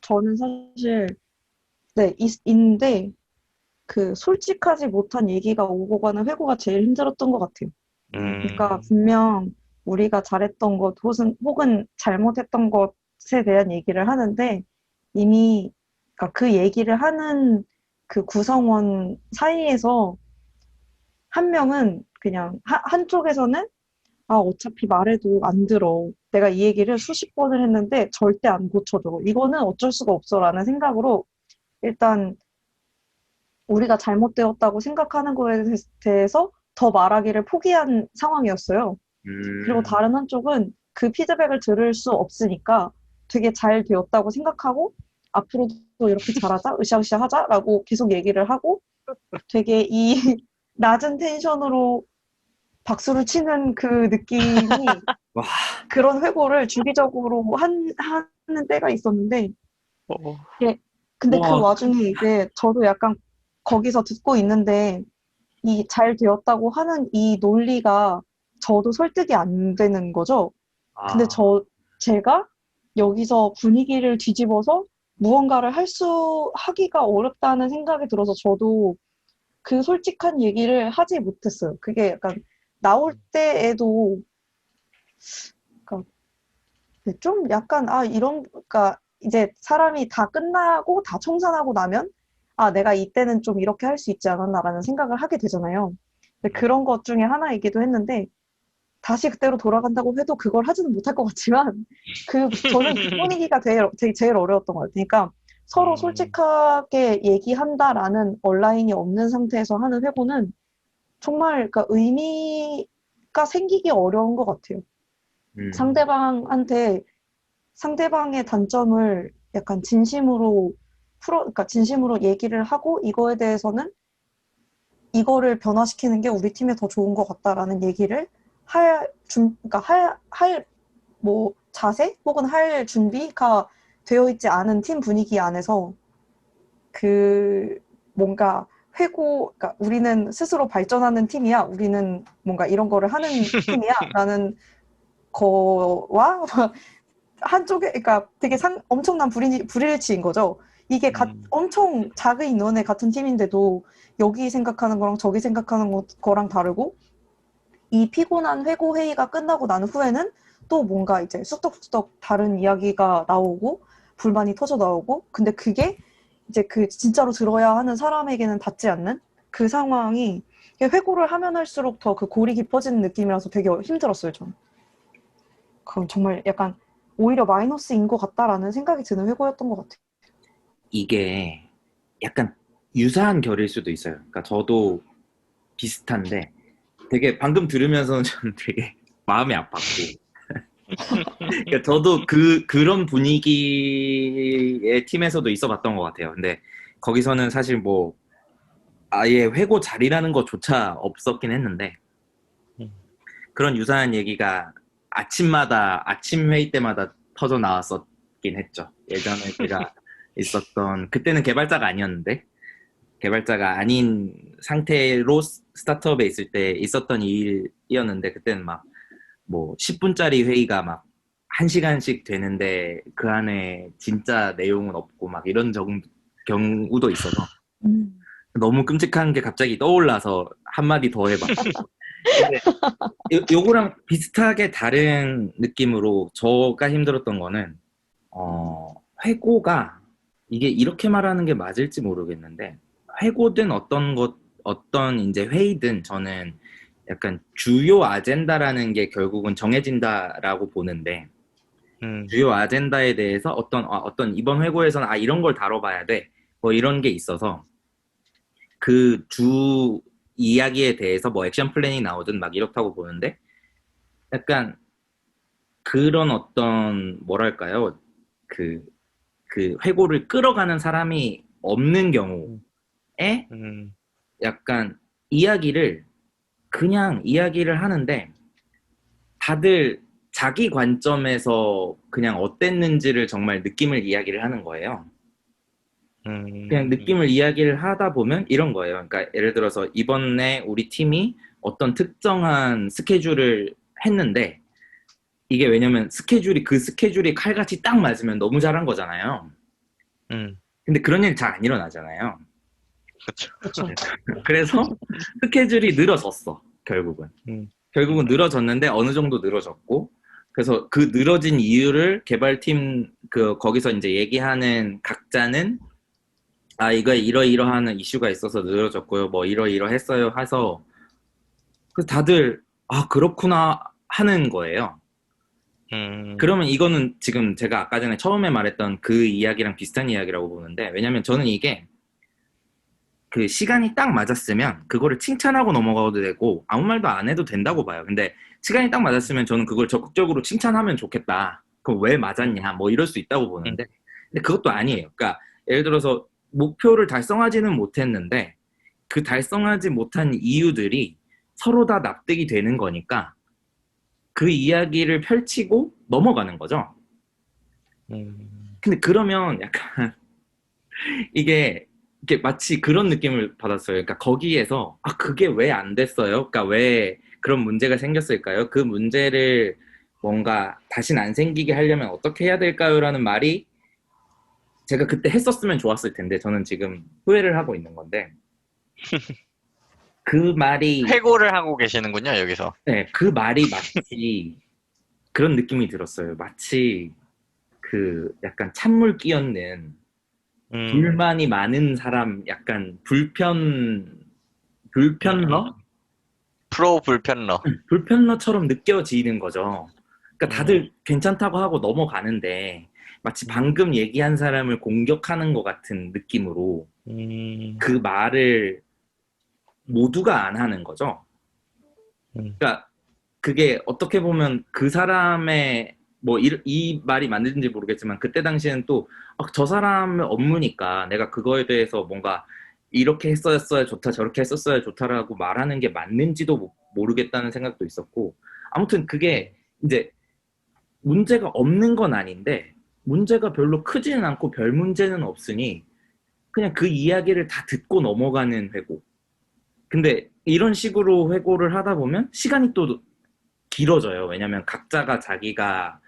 저는 사실 네, 있는데 그 솔직하지 못한 얘기가 오고 가는 회고가 제일 힘들었던 것 같아요. 그러니까 분명 우리가 잘했던 것 혹은 잘못했던 것에 대한 얘기를 하는데 이미 그러니까 그 얘기를 하는 그 구성원 사이에서 한 명은 그냥 한쪽에서는 어차피 말해도 안 들어. 내가 이 얘기를 수십 번을 했는데 절대 안 고쳐줘. 이거는 어쩔 수가 없어라는 생각으로 일단 우리가 잘못되었다고 생각하는 거에 대해서 더 말하기를 포기한 상황이었어요. 그리고 다른 한쪽은 그 피드백을 들을 수 없으니까 되게 잘 되었다고 생각하고 앞으로도 이렇게 잘하자, 으쌰으쌰 하자라고 계속 얘기를 하고 되게 이 낮은 텐션으로 박수를 치는 그 느낌이 와. 그런 회고를 주기적으로 하는 때가 있었는데 근데 그 와중에 이제 저도 약간 거기서 듣고 있는데 이 잘 되었다고 하는 이 논리가 저도 설득이 안 되는 거죠. 근데 제가 여기서 분위기를 뒤집어서 무언가를 하기가 어렵다는 생각이 들어서 저도 그 솔직한 얘기를 하지 못했어요. 그게 약간 나올 때에도 그러니까 좀 약간 그러니까 이제 사람이 다 끝나고 다 청산하고 나면 내가 이때는 좀 이렇게 할 수 있지 않았나라는 생각을 하게 되잖아요. 근데 그런 것 중에 하나이기도 했는데 다시 그때로 돌아간다고 해도 그걸 하지는 못할 것 같지만 저는 그 분위기가 되게 제일 어려웠던 것 같아요. 그러니까 서로 솔직하게 얘기한다라는 온라인이 없는 상태에서 하는 회고는 정말 그러니까 의미가 생기기 어려운 것 같아요. 상대방의 단점을 약간 그러니까 진심으로 얘기를 하고 이거에 대해서는 이거를 변화시키는 게 우리 팀에 더 좋은 것 같다라는 얘기를 그러니까 뭐 자세 혹은 할 준비가 되어 있지 않은 팀 분위기 안에서 뭔가 그러니까 우리는 스스로 발전하는 팀이야. 우리는 뭔가 이런 거를 하는 팀이야. 라는 거와 한쪽에 그러니까 되게 엄청난 불일치인 거죠. 이게 엄청 작은 인원의 같은 팀인데도 여기 생각하는 거랑 저기 생각하는 거랑 다르고 이 피곤한 회고 회의가 끝나고 난 후에는 또 뭔가 이제 쑥덕쑥덕 다른 이야기가 나오고 불만이 터져 나오고 근데 그게 이제 진짜로 들어야 하는 사람에게는 닿지 않는 그 상황이 회고를 하면 할수록 더 그 골이 깊어지는 느낌이라서 되게 힘들었어요, 저는. 그건 정말 약간 오히려 마이너스인 것 같다라는 생각이 드는 회고였던 것 같아요. 이게 약간 유사한 결일 수도 있어요. 그러니까 저도 비슷한데 되게 방금 들으면서는 저는 되게 마음이 아팠고 그러니까 저도 그런 분위기의 팀에서도 있어 봤던 것 같아요. 근데 거기서는 사실 뭐 아예 회고 자리라는 것조차 없었긴 했는데 그런 유사한 얘기가 아침 회의 때마다 터져 나왔었긴 했죠. 예전에 제가 있었던 그때는 개발자가 아니었는데 개발자가 아닌 상태로 스타트업에 있을 때 있었던 일이었는데 그때는 막 뭐 10분짜리 회의가 막 1시간씩 되는데 그 안에 진짜 내용은 없고 막 이런 경우도 있어서 음. 너무 끔찍한 게 갑자기 떠올라서 한마디 더 해봐. 근데 요거랑 비슷하게 다른 느낌으로 저가 힘들었던 거는 회고가 이게 이렇게 말하는 게 맞을지 모르겠는데 회고든 어떤 이제 회의든 저는 약간 주요 아젠다라는 게 결국은 정해진다라고 보는데 주요 아젠다에 대해서 어떤 이번 회고에서는 이런 걸 다뤄봐야 돼. 뭐 이런 게 있어서 그 주 이야기에 대해서 뭐 액션 플랜이 나오든 막 이렇다고 보는데 약간 그런 어떤 뭐랄까요? 그 회고를 끌어가는 사람이 없는 경우에 약간 그냥 이야기를 하는데 다들 자기 관점에서 그냥 어땠는지를 정말 느낌을 이야기를 하는 거예요. 그냥 느낌을 이야기를 하다 보면 이런 거예요. 그러니까 예를 들어서 이번에 우리 팀이 어떤 특정한 스케줄을 했는데 이게 왜냐면 그 스케줄이 칼같이 딱 맞으면 너무 잘한 거잖아요. 근데 그런 일 잘 안 일어나잖아요. 그렇죠. 그래서 스케줄이 늘어졌어, 결국은. 결국은 늘어졌는데 어느 정도 늘어졌고 그래서 그 늘어진 이유를 개발팀 거기서 이제 얘기하는 각자는 이거 이러이러한 이슈가 있어서 늘어졌고요. 뭐 이러이러했어요. 해서 그 다들 그렇구나 하는 거예요. 그러면 이거는 지금 제가 아까 전에 처음에 말했던 그 이야기랑 비슷한 이야기라고 보는데 왜냐면 저는 이게 그 시간이 딱 맞았으면 그거를 칭찬하고 넘어가도 되고 아무 말도 안 해도 된다고 봐요. 근데 시간이 딱 맞았으면 저는 그걸 적극적으로 칭찬하면 좋겠다. 그럼 왜 맞았냐? 뭐 이럴 수 있다고 보는데 근데 그것도 아니에요. 그러니까 예를 들어서 목표를 달성하지는 못했는데 그 달성하지 못한 이유들이 서로 다 납득이 되는 거니까 그 이야기를 펼치고 넘어가는 거죠. 근데 그러면 약간 이게 마치 그런 느낌을 받았어요. 그러니까 거기에서 그게 왜 안 됐어요? 그러니까 왜 그런 문제가 생겼을까요? 그 문제를 뭔가 다신 안 생기게 하려면 어떻게 해야 될까요? 라는 말이 제가 그때 했었으면 좋았을 텐데 저는 지금 후회를 하고 있는 건데 그 말이 회고를 하고 계시는군요, 여기서. 네, 그 말이 마치 그런 느낌이 들었어요. 마치 그 약간 찬물 끼얹는 불만이 많은 사람 약간 불편러? 프로 불편러. 불편러처럼 느껴지는 거죠. 그러니까 다들 괜찮다고 하고 넘어가는데 마치 방금 얘기한 사람을 공격하는 것 같은 느낌으로 그 말을 모두가 안 하는 거죠. 그러니까 그게 어떻게 보면 그 사람의 뭐 이 말이 맞는지 모르겠지만 그때 당시에는 또 저 사람의 업무니까 내가 그거에 대해서 뭔가 이렇게 했었어야 좋다 저렇게 했었어야 좋다라고 말하는 게 맞는지도 모르겠다는 생각도 있었고 아무튼 그게 이제 문제가 없는 건 아닌데 문제가 별로 크지는 않고 별 문제는 없으니 그냥 그 이야기를 다 듣고 넘어가는 회고. 근데 이런 식으로 회고를 하다 보면 시간이 또 길어져요. 왜냐면 각자가 자기가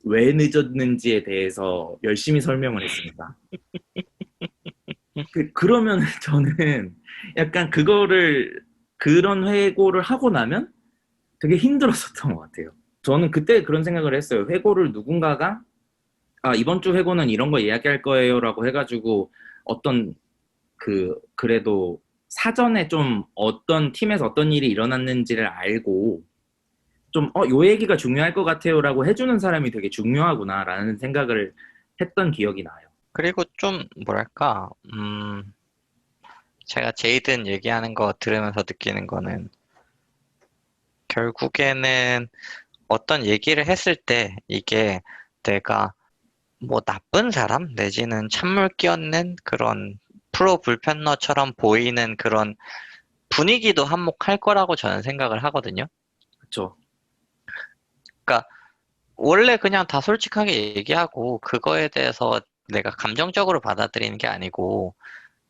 왜 늦었는지에 대해서 열심히 설명을 했으니까. 그러면 저는 약간 그런 회고를 하고 나면 되게 힘들었었던 것 같아요. 저는 그때 그런 생각을 했어요. 회고를 누군가가 이번 주 회고는 이런 거 이야기할 거예요 라고 해가지고 어떤 그래도 사전에 좀 어떤 팀에서 어떤 일이 일어났는지를 알고 좀 요 얘기가 중요할 것 같아요 라고 해주는 사람이 되게 중요하구나 라는 생각을 했던 기억이 나요. 그리고 좀 뭐랄까 제가 제이든 얘기하는 거 들으면서 느끼는 거는 결국에는 어떤 얘기를 했을 때 이게 내가 뭐 나쁜 사람 내지는 찬물 끼얹는 그런 프로 불편러처럼 보이는 그런 분위기도 한몫할 거라고 저는 생각을 하거든요. 그렇죠. 그러니까 원래 그냥 다 솔직하게 얘기하고 그거에 대해서 내가 감정적으로 받아들이는 게 아니고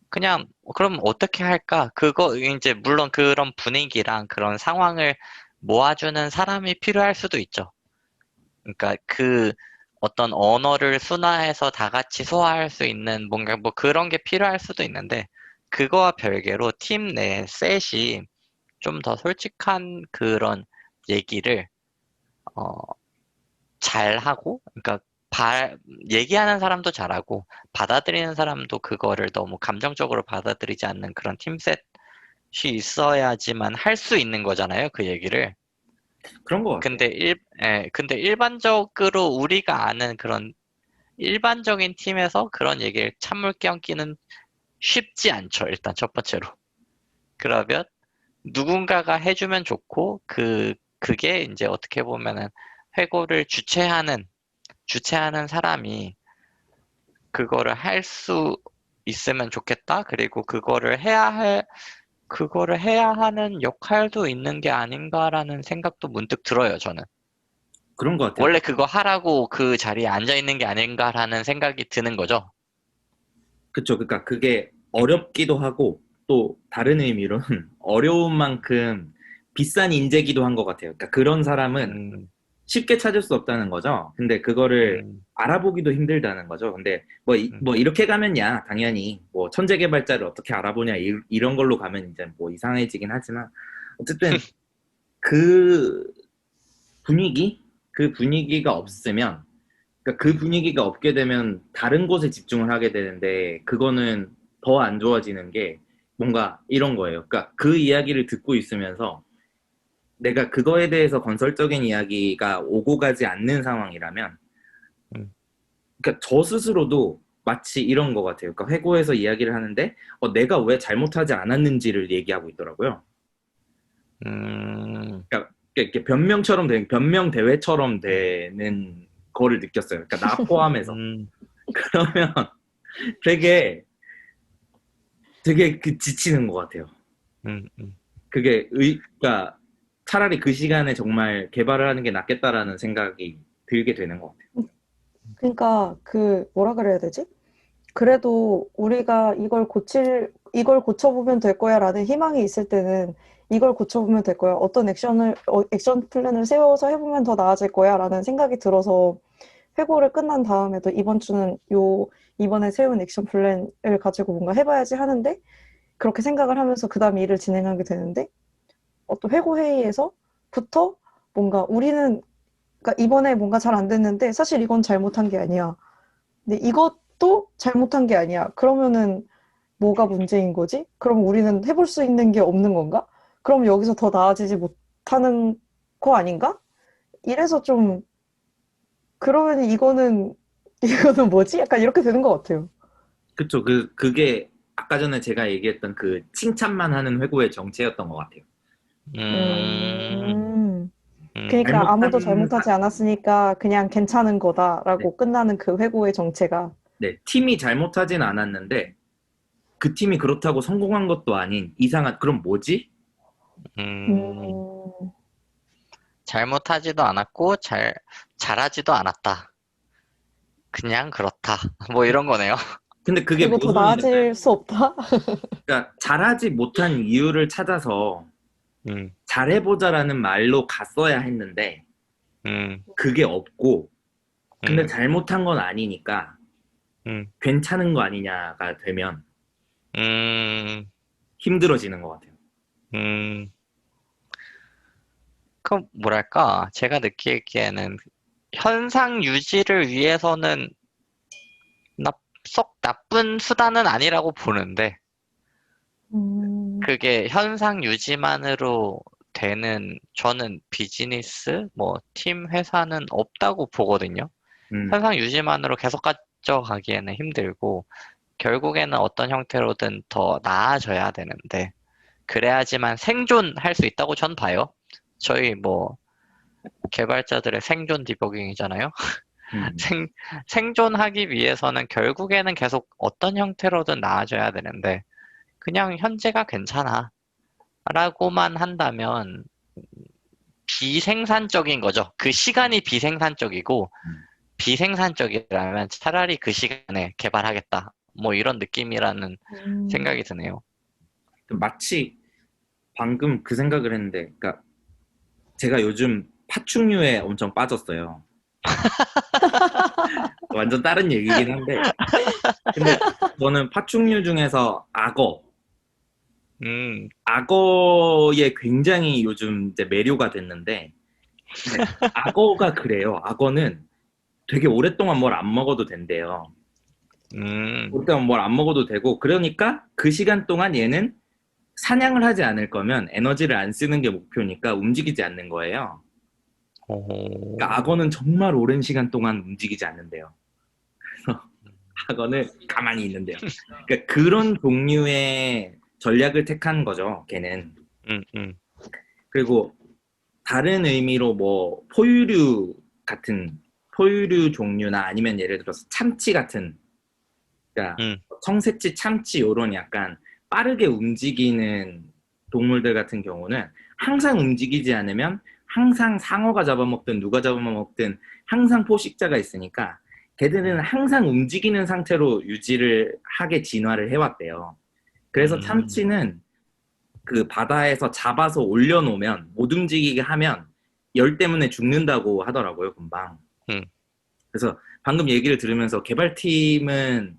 그냥 그럼 어떻게 할까? 그거 이제 물론 그런 분위기랑 그런 상황을 모아주는 사람이 필요할 수도 있죠. 그러니까 어떤 언어를 순화해서 다 같이 소화할 수 있는 뭔가 뭐 그런 게 필요할 수도 있는데 그거와 별개로 팀 내 셋이 좀 더 솔직한 그런 얘기를 어, 잘하고 그러니까 얘기하는 사람도 잘하고 받아들이는 사람도 그거를 너무 감정적으로 받아들이지 않는 그런 팀셋이 있어야지만 할 수 있는 거잖아요, 그 얘기를. 그런 것 같아요. 근데 일반적으로 우리가 아는 그런 일반적인 팀에서 그런 얘기를 찬물 끼얹기는 쉽지 않죠, 일단 첫 번째로. 그러면 누군가가 해주면 좋고, 그게 이제 어떻게 보면은 회고를 주최하는 사람이 그거를 할 수 있으면 좋겠다. 그리고 그거를 해야 하는 역할도 있는 게 아닌가라는 생각도 문득 들어요, 저는. 그런 것 같아요. 원래 그거 하라고 그 자리에 앉아 있는 게 아닌가라는 생각이 드는 거죠. 그쵸. 그러니까 그게 어렵기도 하고 또 다른 의미로는 어려운 만큼 비싼 인재기도 한 것 같아요. 그러니까 그런 사람은 음, 쉽게 찾을 수 없다는 거죠. 근데 그거를 음, 알아보기도 힘들다는 거죠. 근데 음, 뭐 이렇게 가면야 당연히 뭐 천재 개발자를 어떻게 알아보냐 이런 걸로 가면 이제 뭐 이상해지긴 하지만 어쨌든 그 그 분위기가 없으면 그러니까 그 분위기가 없게 되면 다른 곳에 집중을 하게 되는데 그거는 더 안 좋아지는 게 뭔가 이런 거예요. 그러니까 그 이야기를 듣고 있으면서 내가 그거에 대해서 건설적인 이야기가 오고 가지 않는 상황이라면 음, 그러니까 저 스스로도 마치 이런 것 같아요. 그러니까 회고에서 이야기를 하는데 내가 왜 잘못하지 않았는지를 얘기하고 있더라고요. 음, 그러니까 이렇게 변명 대회처럼 되는 거를 느꼈어요. 그러니까 나 포함해서. 음, 그러면 되게 되게 지치는 것 같아요. 음, 음, 그러니까 차라리 그 시간에 정말 개발을 하는 게 낫겠다라는 생각이 들게 되는 것 같아요. 그러니까 그 뭐라 그래야 되지? 그래도 우리가 이걸 고쳐보면 될 거야라는 희망이 있을 때는 이걸 고쳐보면 될 거야. 어떤 액션 플랜을 세워서 해보면 더 나아질 거야라는 생각이 들어서 회고를 끝난 다음에도 이번 주는 이번에 세운 액션 플랜을 가지고 뭔가 해봐야지 하는데 그렇게 생각을 하면서 그 다음 일을 진행하게 되는데 어떤 회고 회의에서부터 뭔가 그러니까 이번에 뭔가 잘 안 됐는데 사실 이건 잘못한 게 아니야. 근데 이것도 잘못한 게 아니야. 그러면은 뭐가 문제인 거지? 그럼 우리는 해볼 수 있는 게 없는 건가? 그럼 여기서 더 나아지지 못하는 거 아닌가? 이래서 좀 그러면 이거는 뭐지? 약간 이렇게 되는 것 같아요. 그쵸. 그게 아까 전에 제가 얘기했던 그 칭찬만 하는 회고의 정체였던 것 같아요. 음, 음, 음, 그러니까 아무도 잘못한, 잘못하지 않았으니까 그냥 괜찮은 네, 거다라고 끝나는 그 회고의 정체가. 네, 팀이 잘못하진 않았는데 그 팀이 그렇다고 성공한 것도 아닌 이상한, 그럼 뭐지? 음. 음, 잘못하지도 않았고, 잘하지도 않았다. 그냥 그렇다. 뭐 이런 거네요. 근데 그게 그리고 더 모순이잖아요. 나아질 수 없다? 그러니까 잘하지 못한 이유를 찾아서 음, 잘해보자라는 말로 갔어야 했는데 음, 그게 없고 근데 음, 잘못한 건 아니니까 음, 괜찮은 거 아니냐가 되면 음, 힘들어지는 것 같아요. 음. 그럼 뭐랄까, 제가 느끼기에는 현상 유지를 위해서는 썩 나쁜 수단은 아니라고 보는데, 음, 그게 현상 유지만으로 되는, 저는 비즈니스, 뭐, 팀, 회사는 없다고 보거든요. 음, 현상 유지만으로 계속 가져가기에는 힘들고, 결국에는 어떤 형태로든 더 나아져야 되는데, 그래야지만 생존할 수 있다고 전 봐요. 저희 뭐, 개발자들의 생존 디버깅이잖아요. 음. 생, 생존하기 위해서는 결국에는 계속 어떤 형태로든 나아져야 되는데, 그냥 현재가 괜찮아. 라고만 한다면, 비생산적인 거죠. 그 시간이 비생산적이고, 음. 비생산적이라면 차라리 그 시간에 개발하겠다. 뭐 이런 느낌이라는 음. 생각이 드네요. 마치 방금 그 생각을 했는데, 그러니까 제가 요즘 파충류에 엄청 빠졌어요. 완전 다른 얘기긴 한데. 근데 저는 파충류 중에서 악어에 굉장히 요즘 이제 매료가 됐는데, 근데 악어가 그래요. 악어는 되게 오랫동안 뭘 안 먹어도 된대요. 오랫동안 뭘 안 먹어도 되고, 그러니까 그 시간 동안 얘는 사냥을 하지 않을 거면 에너지를 안 쓰는 게 목표니까 움직이지 않는 거예요. 그러니까 악어는 정말 오랜 시간 동안 움직이지 않는데요. 그래서 악어는 가만히 있는데요. 그러니까 그런 종류의 전략을 택한 거죠, 걔는. 그리고 다른 의미로 뭐 포유류 종류나 아니면 예를 들어서 참치 같은, 그러니까 청새치, 참치 요런 약간 빠르게 움직이는 동물들 같은 경우는 항상 움직이지 않으면 항상 상어가 잡아먹든 누가 잡아먹든 항상 포식자가 있으니까 걔들은 항상 움직이는 상태로 유지를 하게 진화를 해왔대요. 그래서 참치는 그 바다에서 잡아서 올려놓으면 못 움직이게 하면 열 때문에 죽는다고 하더라고요, 금방. 그래서 방금 얘기를 들으면서 개발팀은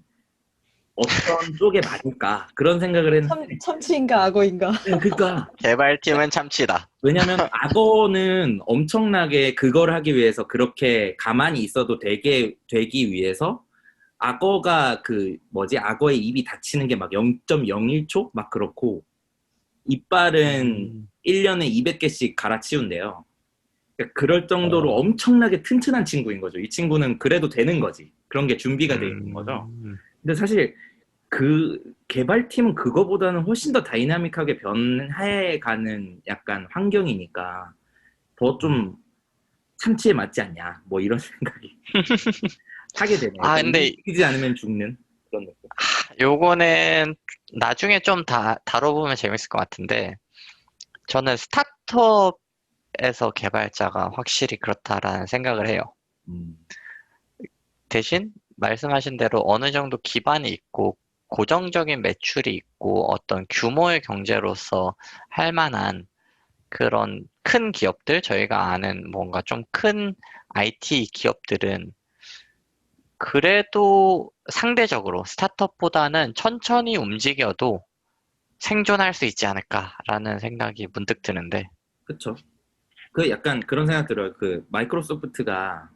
어떤 쪽에 맞을까 그런 생각을 했는데, 참치인가 악어인가? 그러니까 개발팀은 참치다. 왜냐면 악어는 엄청나게 그걸 하기 위해서 그렇게 가만히 있어도 되기 위해서 악어가 악어의 입이 닫히는 게 막 0.01초 막 그렇고 이빨은 1년에 200개씩 갈아치운대요. 그러니까 그럴 정도로 엄청나게 튼튼한 친구인 거죠. 이 친구는 그래도 되는 거지. 그런 게 준비가 돼 있는 거죠. 근데 사실 그 개발팀은 그거보다는 훨씬 더 다이나믹하게 변해가는 약간 환경이니까 더 좀 참치에 맞지 않냐 뭐 이런 생각이 하게 되네요. 근데 움직이지 않으면 죽는 그런 느낌. 요거는 나중에 좀 다뤄보면 재밌을 것 같은데, 저는 스타트업에서 개발자가 확실히 그렇다라는 생각을 해요. 대신 말씀하신 대로 어느 정도 기반이 있고 고정적인 매출이 있고 어떤 규모의 경제로서 할 만한 그런 큰 기업들, 저희가 아는 뭔가 좀 큰 IT 기업들은 그래도 상대적으로 스타트업보다는 천천히 움직여도 생존할 수 있지 않을까라는 생각이 문득 드는데. 그쵸. 그 약간 그런 생각 들어요. 그 마이크로소프트가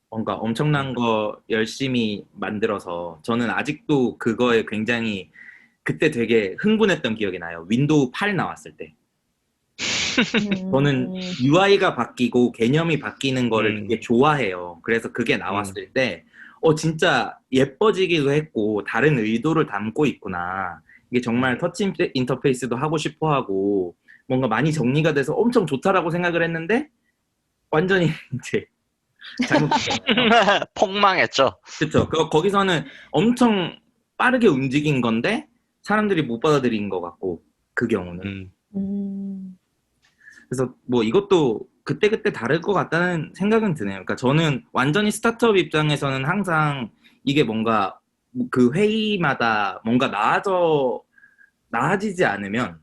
뭔가 엄청난 거 열심히 만들어서 저는 아직도 그거에 굉장히 그때 되게 흥분했던 기억이 나요. 윈도우 8 나왔을 때. 저는 UI가 바뀌고 개념이 바뀌는 거를 되게 좋아해요. 그래서 그게 나왔을 때 진짜 예뻐지기도 했고 다른 의도를 담고 있구나. 이게 정말 터치 인터페이스도 하고 싶어 하고 뭔가 많이 정리가 돼서 엄청 좋다라고 생각을 했는데 완전히 이제 잘못됐잖아요. 폭망했죠. 그렇죠. 거기서는 엄청 빠르게 움직인 건데 사람들이 못 받아들인 것 같고 그 경우는. 그래서 뭐 이것도 그때그때 다를 것 같다는 생각은 드네요. 그러니까 저는 완전히 스타트업 입장에서는 항상 이게 뭔가 그 회의마다 뭔가 나아지지 않으면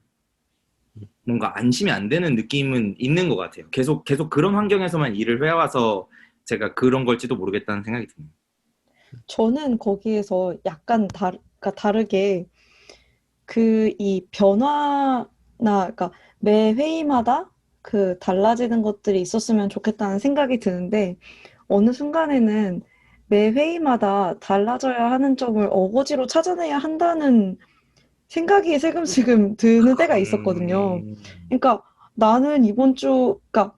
뭔가 안심이 안 되는 느낌은 있는 것 같아요. 계속 그런 환경에서만 일을 해와서 제가 그런 걸지도 모르겠다는 생각이 듭니다. 저는 거기에서 약간 다르게 이 변화나 그러니까 매 회의마다 그 달라지는 것들이 있었으면 좋겠다는 생각이 드는데 어느 순간에는 매 회의마다 달라져야 하는 점을 어거지로 찾아내야 한다는 생각이 슬금슬금 드는 때가 있었거든요. 그러니까 나는 그러니까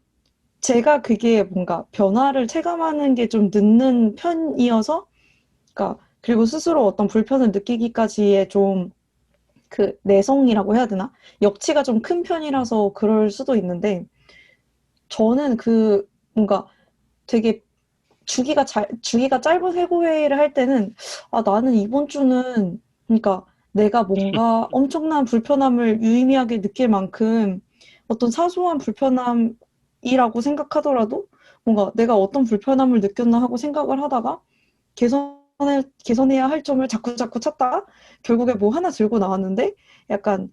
제가 그게 뭔가 변화를 체감하는 게 좀 늦는 편이어서, 그러니까 그리고 스스로 어떤 불편을 느끼기까지의 좀 그 내성이라고 해야 되나? 역치가 좀 큰 편이라서 그럴 수도 있는데, 저는 뭔가 되게 주기가 짧은 회고회의를 할 때는, 나는 이번 주는, 그러니까 내가 뭔가 엄청난 불편함을 유의미하게 느낄 만큼 어떤 사소한 불편함이라고 생각하더라도 뭔가 내가 어떤 불편함을 느꼈나 하고 생각을 하다가 개선해야 할 점을 자꾸 찾다가 결국에 뭐 하나 들고 나왔는데 약간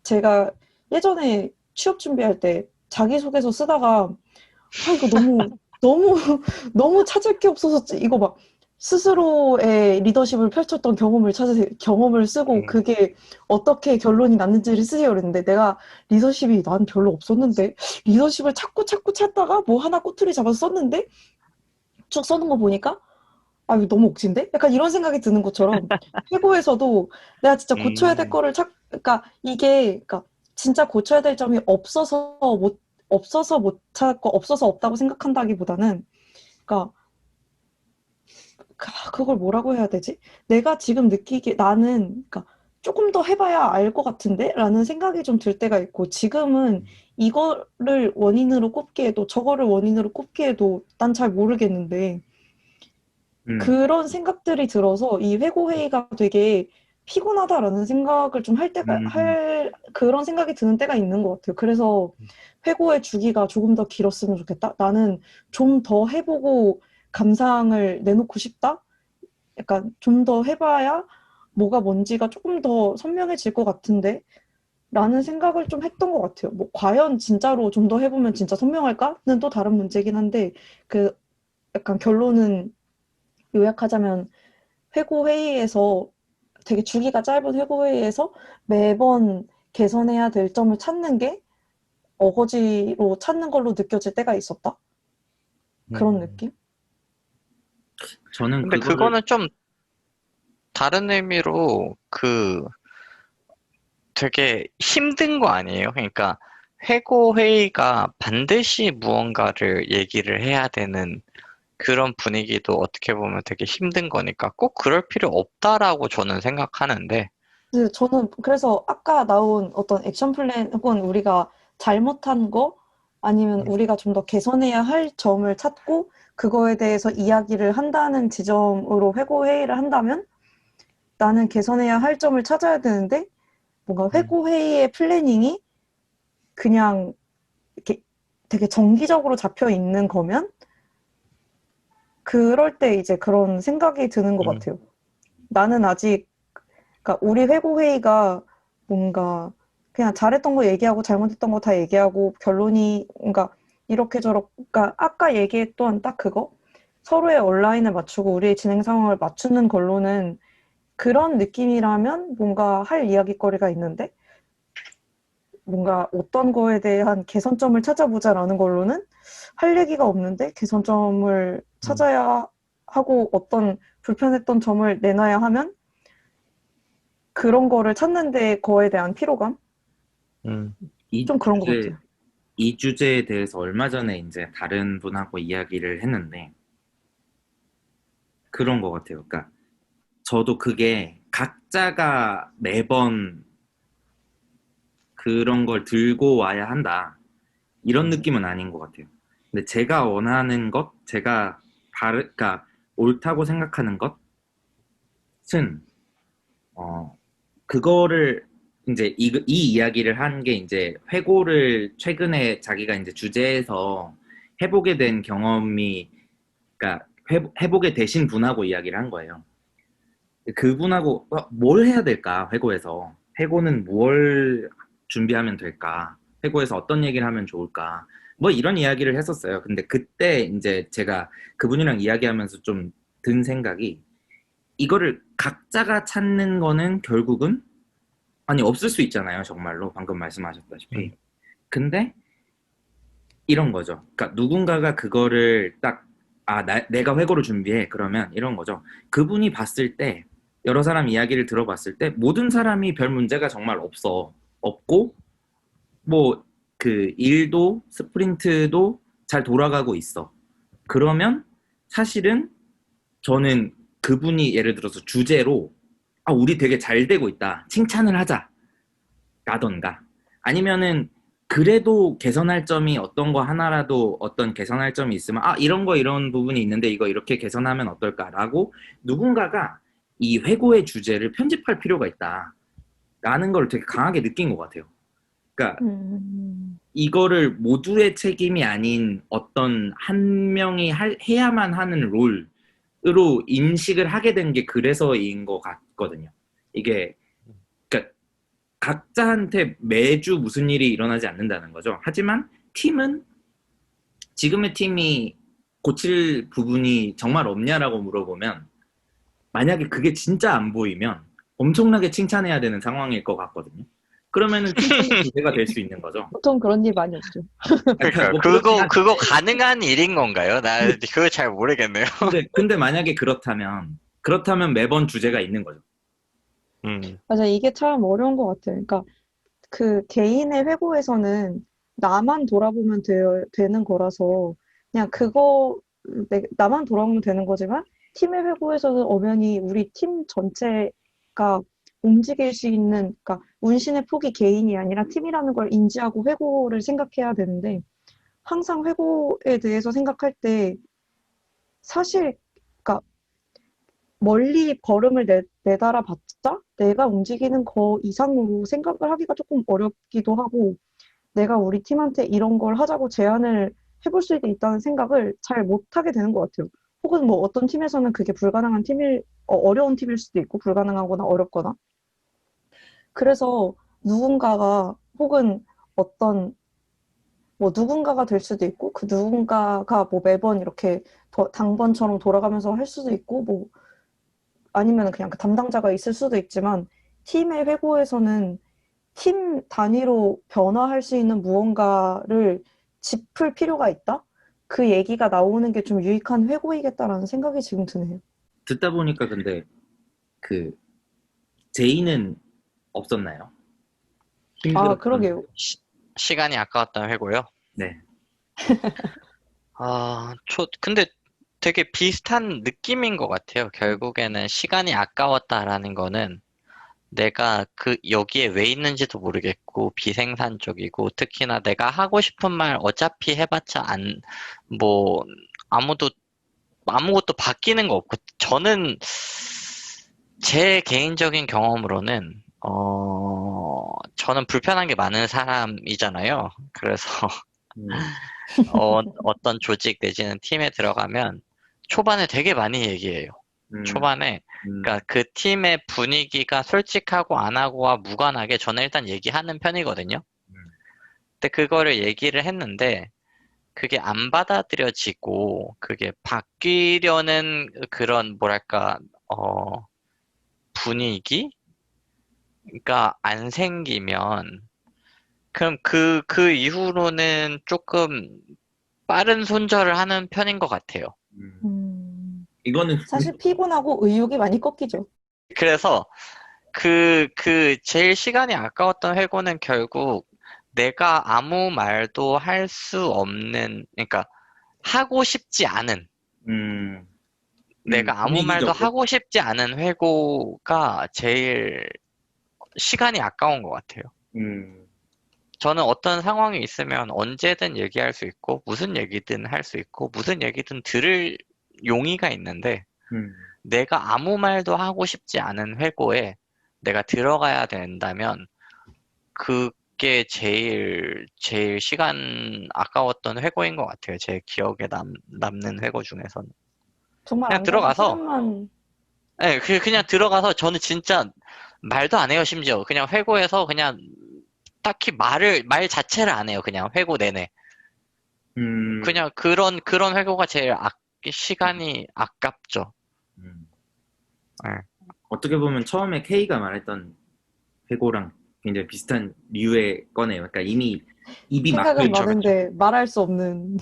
제가 예전에 취업 준비할 때 자기소개서 쓰다가 이거 너무 너무 너무 찾을 게 없어서 이거 막 스스로의 리더십을 펼쳤던 경험을 쓰고 그게 어떻게 결론이 났는지를 쓰세요 그랬는데 내가 리더십이 난 별로 없었는데 리더십을 찾고 찾다가 뭐 하나 꼬투리 잡아서 썼는데 쭉 써는 거 보니까 아 이거 너무 억진데? 약간 이런 생각이 드는 것처럼 회고에서도 내가 진짜 고쳐야 될 거를 그러니까 이게 그러니까 진짜 고쳐야 될 점이 없어서 못 찾고 없어서 없다고 생각한다기보다는 그러니까 그걸 뭐라고 해야 되지? 내가 지금 느끼기에 나는 그러니까 조금 더 해봐야 알 것 같은데? 라는 생각이 좀 들 때가 있고 지금은 이거를 원인으로 꼽기에도 저거를 원인으로 꼽기에도 난 잘 모르겠는데 그런 생각들이 들어서 이 회고회의가 되게 피곤하다라는 생각을 좀 그런 생각이 드는 때가 있는 것 같아요. 그래서 회고의 주기가 조금 더 길었으면 좋겠다. 나는 좀 더 해보고 감상을 내놓고 싶다. 약간 좀 더 해봐야 뭐가 뭔지가 조금 더 선명해질 것 같은데 라는 생각을 좀 했던 것 같아요. 뭐 과연 진짜로 좀 더 해보면 진짜 선명할까는 또 다른 문제긴 한데 그 약간 결론은 요약하자면 회고회의에서 되게 주기가 짧은 회고회의에서 매번 개선해야 될 점을 찾는 게 어거지로 찾는 걸로 느껴질 때가 있었다. 그런 느낌? 저는 근데 그거는 좀 다른 의미로 되게 힘든 거 아니에요? 그러니까 회고 회의가 반드시 무언가를 얘기를 해야 되는 그런 분위기도 어떻게 보면 되게 힘든 거니까 꼭 그럴 필요 없다라고 저는 생각하는데. 네, 저는 그래서 아까 나온 어떤 액션 플랜 혹은 우리가 잘못한 거 아니면 우리가 좀 더 개선해야 할 점을 찾고 그거에 대해서 이야기를 한다는 지점으로 회고회의를 한다면 나는 개선해야 할 점을 찾아야 되는데 뭔가 회고회의의 플래닝이 그냥 이렇게 되게 정기적으로 잡혀 있는 거면 그럴 때 이제 그런 생각이 드는 것 같아요. 나는 아직 그러니까 우리 회고회의가 뭔가 그냥 잘했던 거 얘기하고 잘못했던 거 다 얘기하고 결론이 뭔가 이렇게 그러니까 아까 얘기했던 딱 그거 서로의 온라인을 맞추고 우리의 진행 상황을 맞추는 걸로는 그런 느낌이라면 뭔가 할 이야기거리가 있는데 뭔가 어떤 거에 대한 개선점을 찾아보자라는 걸로는 할 얘기가 없는데 개선점을 찾아야 하고 어떤 불편했던 점을 내놔야 하면 그런 거를 찾는데 거에 대한 피로감? 좀 그런 것 같아요. 이 주제에 대해서 얼마 전에 이제 다른 분하고 이야기를 했는데 그런 것 같아요. 그러니까 저도 그게 각자가 매번 그런 걸 들고 와야 한다. 이런 느낌은 아닌 것 같아요. 근데 제가 원하는 것, 그러니까 옳다고 생각하는 것은, 그거를 이제 이 이야기를 한 게 이제 회고를 최근에 자기가 이제 주제에서 해보게 된 경험이, 그러니까 해보게 되신 분하고 이야기를 한 거예요. 그분하고 뭘 해야 될까, 회고에서. 회고는 뭘 준비하면 될까? 회고에서 어떤 얘기를 하면 좋을까? 뭐 이런 이야기를 했었어요. 근데 그때 이제 제가 그분이랑 이야기하면서 좀 든 생각이 이거를 각자가 찾는 거는 결국은 아니 없을 수 있잖아요. 정말로 방금 말씀하셨다시피. 근데 이런 거죠. 그러니까 누군가가 그거를 딱 내가 회고를 준비해. 그러면 이런 거죠. 그분이 봤을 때 여러 사람 이야기를 들어봤을 때 모든 사람이 별 문제가 정말 없고 뭐 그 일도 스프린트도 잘 돌아가고 있어. 그러면 사실은 저는 그분이 예를 들어서 주제로 우리 되게 잘 되고 있다. 칭찬을 하자. 라던가 아니면은 그래도 개선할 점이 어떤 거 하나라도 어떤 개선할 점이 있으면 이런 부분이 있는데 이거 이렇게 개선하면 어떨까라고 누군가가 이 회고의 주제를 편집할 필요가 있다라는 걸 되게 강하게 느낀 것 같아요. 그러니까 이거를 모두의 책임이 아닌 어떤 한 명이 해야만 하는 롤으로 인식을 하게 된 게 그래서인 것 같거든요. 이게 그러니까 각자한테 매주 무슨 일이 일어나지 않는다는 거죠. 하지만 팀은 지금의 팀이 고칠 부분이 정말 없냐라고 물어보면 만약에 그게 진짜 안 보이면 엄청나게 칭찬해야 되는 상황일 것 같거든요. 그러면은 칭찬의 주제가 될 수 있는 거죠. 보통 그런 일 많이 없죠. 그러니까 뭐 그렇긴 하죠. 그거 가능한 일인 건가요? 나 그거 잘 모르겠네요. 근데 만약에 그렇다면 매번 주제가 있는 거죠. 맞아, 이게 참 어려운 것 같아요. 그러니까 그 개인의 회고에서는 나만 돌아보면 되는 거라서 그냥 나만 돌아보면 되는 거지만 팀의 회고에서는 엄연히 우리 팀 전체가 움직일 수 있는, 그러니까 운신의 폭이 개인이 아니라 팀이라는 걸 인지하고 회고를 생각해야 되는데 항상 회고에 대해서 생각할 때 사실 그러니까 멀리 걸음을 내달아 봤자 내가 움직이는 거 이상으로 생각을 하기가 조금 어렵기도 하고 내가 우리 팀한테 이런 걸 하자고 제안을 해볼 수도 있다는 생각을 잘 못하게 되는 것 같아요. 혹은 뭐 어떤 팀에서는 그게 불가능한 어려운 팀일 수도 있고 불가능하거나 어렵거나. 그래서 누군가가 혹은 누군가가 될 수도 있고 그 누군가가 뭐 매번 이렇게 당번처럼 돌아가면서 할 수도 있고 뭐 아니면 그냥 그 담당자가 있을 수도 있지만 팀의 회고에서는 팀 단위로 변화할 수 있는 무언가를 짚을 필요가 있다? 그 얘기가 나오는 게 좀 유익한 회고이겠다라는 생각이 지금 드네요. 듣다 보니까 근데 그 제의는 없었나요? 아, 그러게요. 시간이 아까웠던 회고요. 네. 근데 되게 비슷한 느낌인 것 같아요. 결국에는 시간이 아까웠다라는 거는 내가 여기에 왜 있는지도 모르겠고, 비생산 쪽이고, 특히나 내가 하고 싶은 말 어차피 해봤자 아무것도 바뀌는 거 없고, 저는 제 개인적인 경험으로는, 저는 불편한 게 많은 사람이잖아요. 그래서, 어떤 조직 내지는 팀에 들어가면 초반에 되게 많이 얘기해요. 초반에 그러니까 그 팀의 분위기가 솔직하고 안 하고와 무관하게 저는 일단 얘기하는 편이거든요. 근데 그거를 얘기를 했는데 그게 안 받아들여지고 그게 바뀌려는 그런 뭐랄까 분위기가 안 생기면 그럼 그 이후로는 조금 빠른 손절을 하는 편인 것 같아요. 이거는 사실 피곤하고 의욕이 많이 꺾이죠. 그래서 제일 시간이 아까웠던 회고는 결국 내가 아무 말도 할 수 없는, 그러니까 하고 싶지 않은, 내가 아무 말도 분위기적으로? 하고 싶지 않은 회고가 제일 시간이 아까운 것 같아요. 저는 어떤 상황이 있으면 언제든 얘기할 수 있고, 무슨 얘기든 할 수 있고, 무슨 얘기든 들을 용의가 있는데, 내가 아무 말도 하고 싶지 않은 회고에 내가 들어가야 된다면, 그게 제일 시간 아까웠던 회고인 것 같아요. 제 기억에 남는 회고 중에서는. 정말 그냥 안 들어가서, 시간만 네, 그냥 들어가서 저는 진짜 말도 안 해요, 심지어. 그냥 회고에서 그냥 딱히 말 자체를 안 해요. 그냥 회고 내내. 그냥 그런 회고가 제일 시간이 아깝죠. 네. 어떻게 보면 처음에 K가 말했던 회고랑 굉장히 비슷한 류의 거네요. 그러니까 이미 입이 생각은 막혀 많은데 말할 수 없는.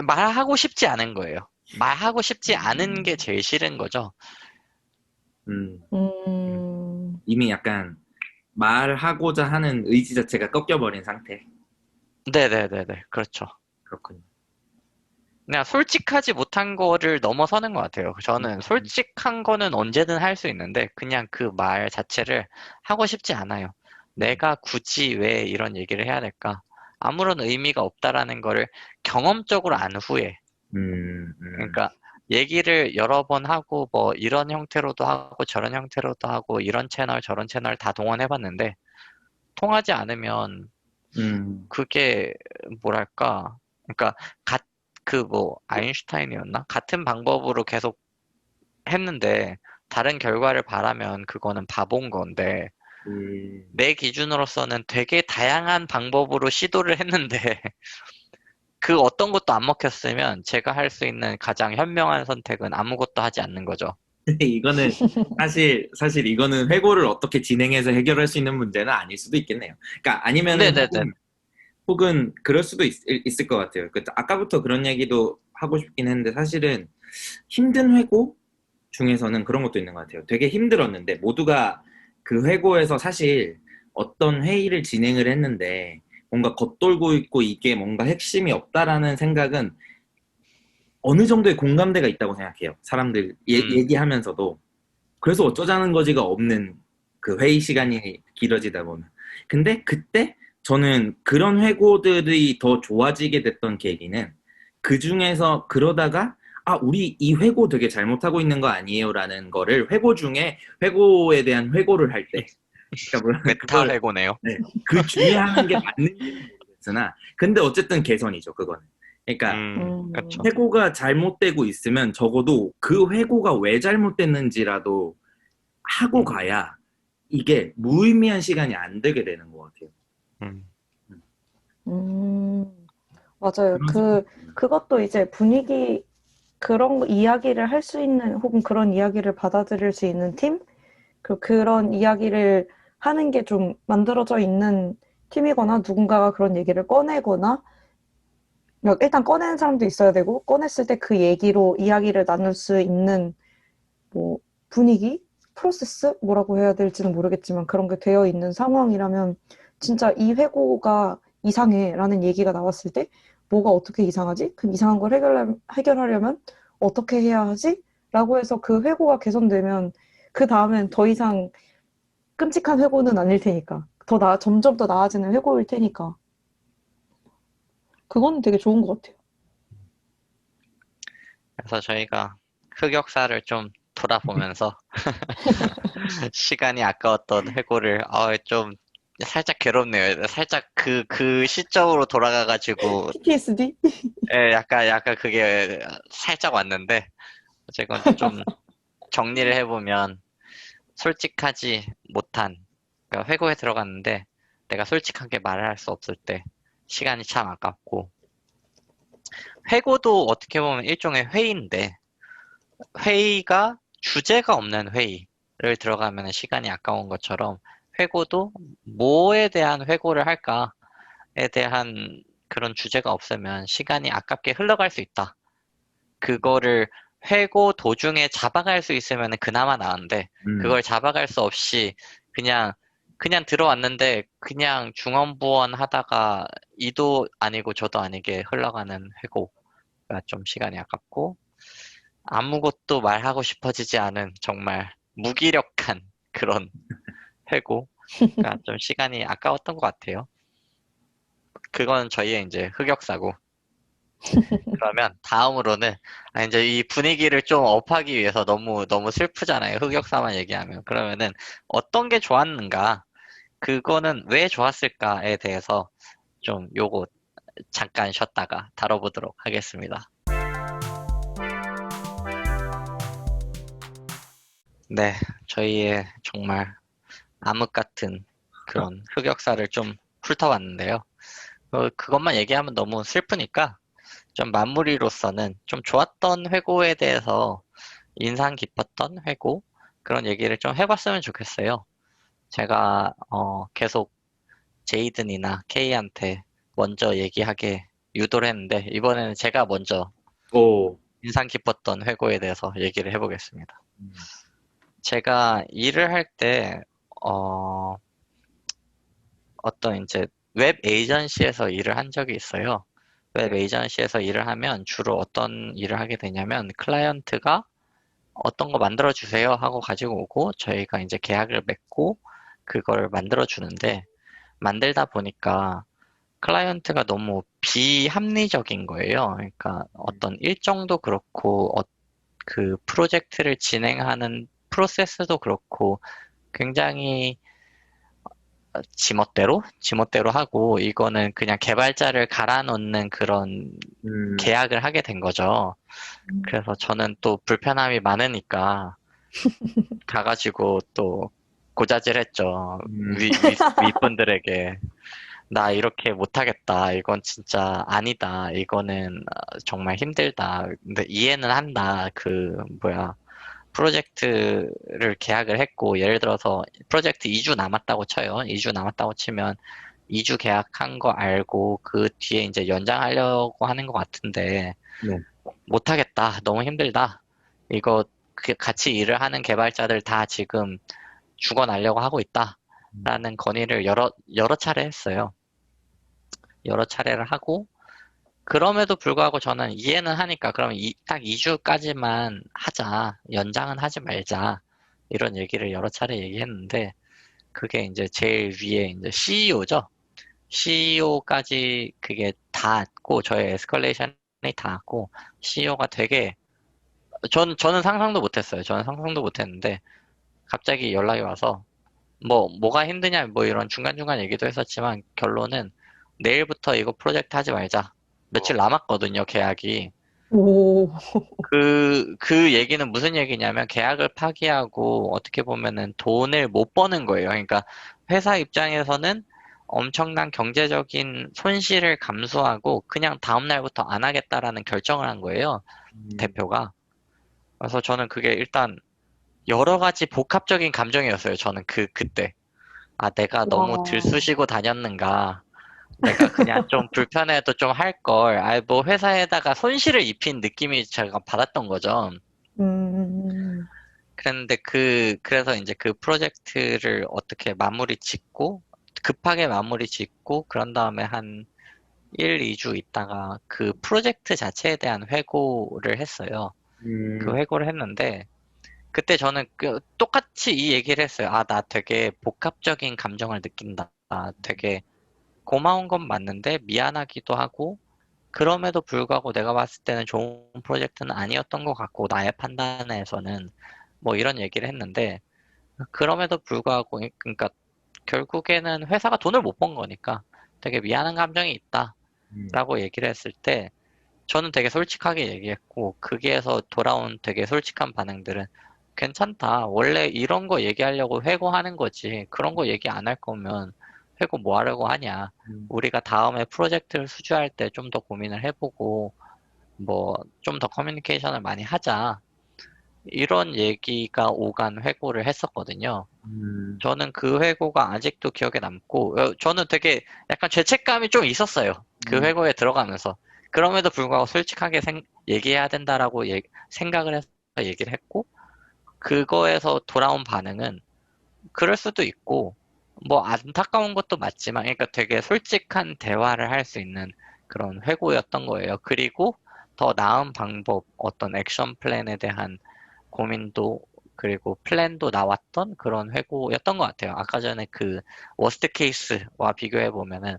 말하고 싶지 않은 거예요. 말하고 싶지 않은 게 제일 싫은 거죠. 이미 약간 말하고자 하는 의지 자체가 꺾여버린 상태. 네네네네. 그렇죠. 그렇군요. 그냥 솔직하지 못한 거를 넘어서는 것 같아요. 저는 솔직한 거는 언제든 할 수 있는데 그냥 그 말 자체를 하고 싶지 않아요. 내가 굳이 왜 이런 얘기를 해야 될까? 아무런 의미가 없다라는 거를 경험적으로 안 후에. 그러니까 얘기를 여러 번 하고 뭐 이런 형태로도 하고 저런 형태로도 하고 이런 채널 저런 채널 다 동원해봤는데 통하지 않으면 그게 뭐랄까? 그러니까 아인슈타인이었나? 같은 방법으로 계속 했는데 다른 결과를 바라면 그거는 바본 건데 내 기준으로서는 되게 다양한 방법으로 시도를 했는데 그 어떤 것도 안 먹혔으면 제가 할 수 있는 가장 현명한 선택은 아무것도 하지 않는 거죠. 이거는 사실 이거는 회고를 어떻게 진행해서 해결할 수 있는 문제는 아닐 수도 있겠네요. 그러니까 아니면은 네네네. 혹은 그럴 수도 있을 것 같아요. 아까부터 그런 얘기도 하고 싶긴 했는데 사실은 힘든 회고 중에서는 그런 것도 있는 것 같아요. 되게 힘들었는데 모두가 그 회고에서 사실 어떤 회의를 진행을 했는데 뭔가 겉돌고 있고 이게 뭔가 핵심이 없다라는 생각은 어느 정도의 공감대가 있다고 생각해요. 사람들 얘기하면서도. 그래서 어쩌자는 거지가 없는 그 회의 시간이 길어지다 보면. 근데 그때 저는 그런 회고들이 더 좋아지게 됐던 계기는 그 중에서 그러다가 우리 이 회고 되게 잘못하고 있는 거 아니에요? 라는 거를 회고 중에 회고에 대한 회고를 할 때. 그러니까 물론 메타 회고네요. 네, 그 중에 하는 게 맞는지는 모르겠으나 근데 어쨌든 개선이죠, 그거는. 그러니까 그렇죠. 회고가 잘못되고 있으면 적어도 그 회고가 왜 잘못됐는지라도 하고 가야 이게 무의미한 시간이 안 되게 되는 것 같아요. 맞아요. 그것도 이제 분위기, 그런 이야기를 할 수 있는, 혹은 그런 이야기를 받아들일 수 있는 팀? 그런 이야기를 하는 게 좀 만들어져 있는 팀이거나 누군가가 그런 얘기를 꺼내거나 일단 꺼내는 사람도 있어야 되고 꺼냈을 때 그 얘기로 이야기를 나눌 수 있는 뭐 분위기? 프로세스? 뭐라고 해야 될지는 모르겠지만 그런 게 되어 있는 상황이라면 진짜 이 회고가 이상해 라는 얘기가 나왔을 때 뭐가 어떻게 이상하지? 그럼 이상한 걸 해결하려면 어떻게 해야 하지? 라고 해서 그 회고가 개선되면 그 다음엔 더 이상 끔찍한 회고는 아닐 테니까. 점점 더 나아지는 회고일 테니까. 그건 되게 좋은 것 같아요. 그래서 저희가 흑역사를 좀 돌아보면서 시간이 아까웠던 회고를 좀 살짝 괴롭네요. 살짝 그 시점으로 돌아가가지고 PTSD? 약간 그게 살짝 왔는데 어쨌건 좀 정리를 해보면 솔직하지 못한, 그러니까 회고에 들어갔는데 내가 솔직하게 말을 할 수 없을 때 시간이 참 아깝고, 회고도 어떻게 보면 일종의 회의인데 회의가 주제가 없는 회의를 들어가면 시간이 아까운 것처럼 회고도 뭐에 대한 회고를 할까에 대한 그런 주제가 없으면 시간이 아깝게 흘러갈 수 있다. 그거를 회고 도중에 잡아갈 수 있으면 그나마 나은데 그걸 잡아갈 수 없이 그냥 들어왔는데 그냥 중언부언 하다가 이도 아니고 저도 아니게 흘러가는 회고가 좀 시간이 아깝고, 아무것도 말하고 싶어지지 않은 정말 무기력한 그런 회고가 좀 시간이 아까웠던 것 같아요. 그건 저희의 이제 흑역사고. 그러면 다음으로는 이제 이 분위기를 좀 업하기 위해서 너무 슬프잖아요. 흑역사만 얘기하면. 그러면은 어떤 게 좋았는가? 그거는 왜 좋았을까에 대해서 좀 요거 잠깐 쉬었다가 다뤄보도록 하겠습니다. 네, 저희의 정말 암흑 같은 그런 흑역사를 좀 훑어봤는데요. 그것만 얘기하면 너무 슬프니까 좀 마무리로서는 좀 좋았던 회고에 대해서 인상 깊었던 회고 그런 얘기를 좀 해봤으면 좋겠어요. 제가 계속 제이든이나 케이한테 먼저 얘기하게 유도를 했는데 이번에는 제가 먼저 인상 깊었던 회고에 대해서 얘기를 해보겠습니다. 제가 일을 할 때 어떤 이제 웹 에이전시에서 일을 한 적이 있어요. 웹 에이전시에서 일을 하면 주로 어떤 일을 하게 되냐면 클라이언트가 어떤 거 만들어 주세요 하고 가지고 오고 저희가 이제 계약을 맺고 그걸 만들어 주는데, 만들다 보니까 클라이언트가 너무 비합리적인 거예요. 그러니까 어떤 일정도 그렇고 그 프로젝트를 진행하는 프로세스도 그렇고 굉장히 지멋대로 하고, 이거는 그냥 개발자를 갈아 넣는 그런 계약을 하게 된 거죠. 그래서 저는 또 불편함이 많으니까 가가지고 또 고자질했죠. 윗분들에게. 나 이렇게 못하겠다. 이건 진짜 아니다. 이거는 정말 힘들다. 근데 이해는 한다. 프로젝트를 계약을 했고, 예를 들어서 프로젝트 2주 남았다고 쳐요. 2주 남았다고 치면 2주 계약한 거 알고 그 뒤에 이제 연장하려고 하는 것 같은데, 네. 못하겠다. 너무 힘들다. 이거 같이 일을 하는 개발자들 다 지금 죽어나려고 하고 있다. 라는 건의를 여러 차례 했어요. 여러 차례를 하고, 그럼에도 불구하고 저는 이해는 하니까, 그러면 딱 2주까지만 하자. 연장은 하지 말자. 이런 얘기를 여러 차례 얘기했는데, 그게 이제 제일 위에 이제 CEO죠. CEO까지 그게 닿았고, 저의 에스컬레이션이 닿았고, CEO가 되게, 저는 상상도 못했어요. 저는 상상도 못했는데, 갑자기 연락이 와서, 뭐가 힘드냐, 뭐 이런 중간중간 얘기도 했었지만, 결론은 내일부터 이거 프로젝트 하지 말자. 며칠 남았거든요, 계약이. 오, 그 얘기는 무슨 얘기냐면, 계약을 파기하고, 어떻게 보면은 돈을 못 버는 거예요. 그러니까, 회사 입장에서는 엄청난 경제적인 손실을 감수하고, 그냥 다음날부터 안 하겠다라는 결정을 한 거예요, 대표가. 그래서 저는 그게 일단, 여러 가지 복합적인 감정이었어요, 저는 그때. 아, 내가 너무 와, 들쑤시고 다녔는가. 내가 그냥 좀 불편해도 좀 할 걸. 뭐 회사에다가 손실을 입힌 느낌이 제가 받았던 거죠. 음, 그랬는데 그래서 이제 그 프로젝트를 어떻게 마무리 짓고, 급하게 마무리 짓고, 그런 다음에 한 1, 2주 있다가 그 프로젝트 자체에 대한 회고를 했어요. 그 회고를 했는데, 그때 저는 똑같이 이 얘기를 했어요. 아, 나 되게 복합적인 감정을 느낀다. 되게 고마운 건 맞는데 미안하기도 하고, 그럼에도 불구하고 내가 봤을 때는 좋은 프로젝트는 아니었던 것 같고, 나의 판단에서는 뭐 이런 얘기를 했는데, 그럼에도 불구하고, 그러니까 결국에는 회사가 돈을 못 번 거니까 되게 미안한 감정이 있다라고 얘기를 했을 때, 저는 되게 솔직하게 얘기했고, 거기에서 돌아온 되게 솔직한 반응들은 괜찮다. 원래 이런 거 얘기하려고 회고하는 거지. 그런 거 얘기 안 할 거면 회고 뭐 하려고 하냐. 우리가 다음에 프로젝트를 수주할 때 좀 더 고민을 해보고, 뭐, 좀 더 커뮤니케이션을 많이 하자. 이런 얘기가 오간 회고를 했었거든요. 저는 그 회고가 아직도 기억에 남고, 저는 되게 약간 죄책감이 좀 있었어요. 그 회고에 들어가면서. 그럼에도 불구하고 솔직하게 얘기해야 된다라고 생각을 해서 얘기를 했고, 그거에서 돌아온 반응은 그럴 수도 있고, 뭐 안타까운 것도 맞지만, 그러니까 되게 솔직한 대화를 할 수 있는 그런 회고였던 거예요. 그리고 더 나은 방법, 어떤 액션 플랜에 대한 고민도, 그리고 플랜도 나왔던 그런 회고였던 것 같아요. 아까 전에 그 워스트 케이스와 비교해 보면은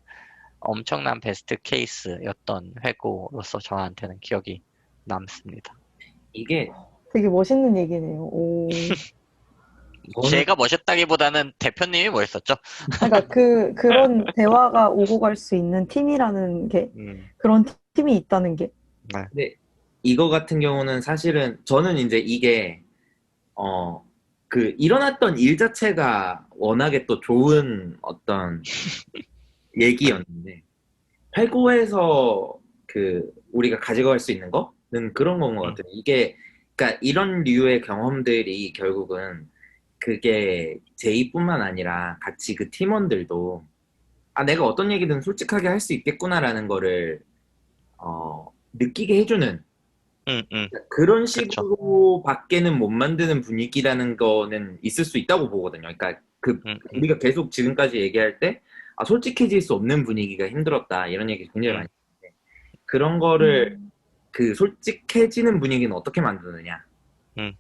엄청난 베스트 케이스였던 회고로서 저한테는 기억이 남습니다. 이게 되게 멋있는 얘기네요. 오. 저는 제가 멋있다기보다는 대표님이 멋있었죠. 그러니까 그런 대화가 오고 갈 수 있는 팀이라는 게, 음, 그런 팀이 있다는 게. 네. 근데 이거 같은 경우는 사실은 저는 이제 이게 일어났던 일 자체가 워낙에 또 좋은 어떤 얘기였는데 회고에서 우리가 가져갈 수 있는 거는 그런 건 것 같아요. 이게 그러니까 이런 류의 경험들이 결국은 그게 제이뿐만 아니라 같이 그 팀원들도 아 내가 어떤 얘기든 솔직하게 할 수 있겠구나라는 거를 느끼게 해주는 음, 음, 그런 그쵸. 식으로 밖에는 못 만드는 분위기라는 거는 있을 수 있다고 보거든요. 그러니까 음, 음, 우리가 계속 지금까지 얘기할 때 아, 솔직해질 수 없는 분위기가 힘들었다 이런 얘기 굉장히 많이 음, 했는데 그런 거를 음. 그 솔직해지는 분위기는 어떻게 만드느냐 음,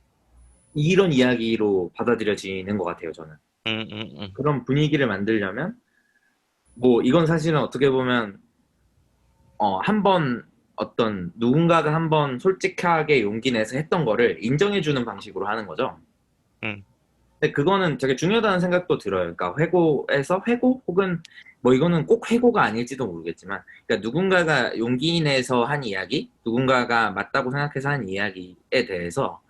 이런 이야기로 받아들여지는 것 같아요. 저는 음. 그런 분위기를 만들려면 뭐 이건 사실은 어떻게 보면 한번 어떤 누군가가 한번 솔직하게 용기 내서 했던 거를 인정해주는 방식으로 하는 거죠. 음. 근데 그거는 되게 중요하다는 생각도 들어요. 그러니까 회고에서 회고 혹은 뭐 이거는 꼭 회고가 아닐지도 모르겠지만, 그러니까 누군가가 용기 내서 한 이야기, 누군가가 맞다고 생각해서 한 이야기에 대해서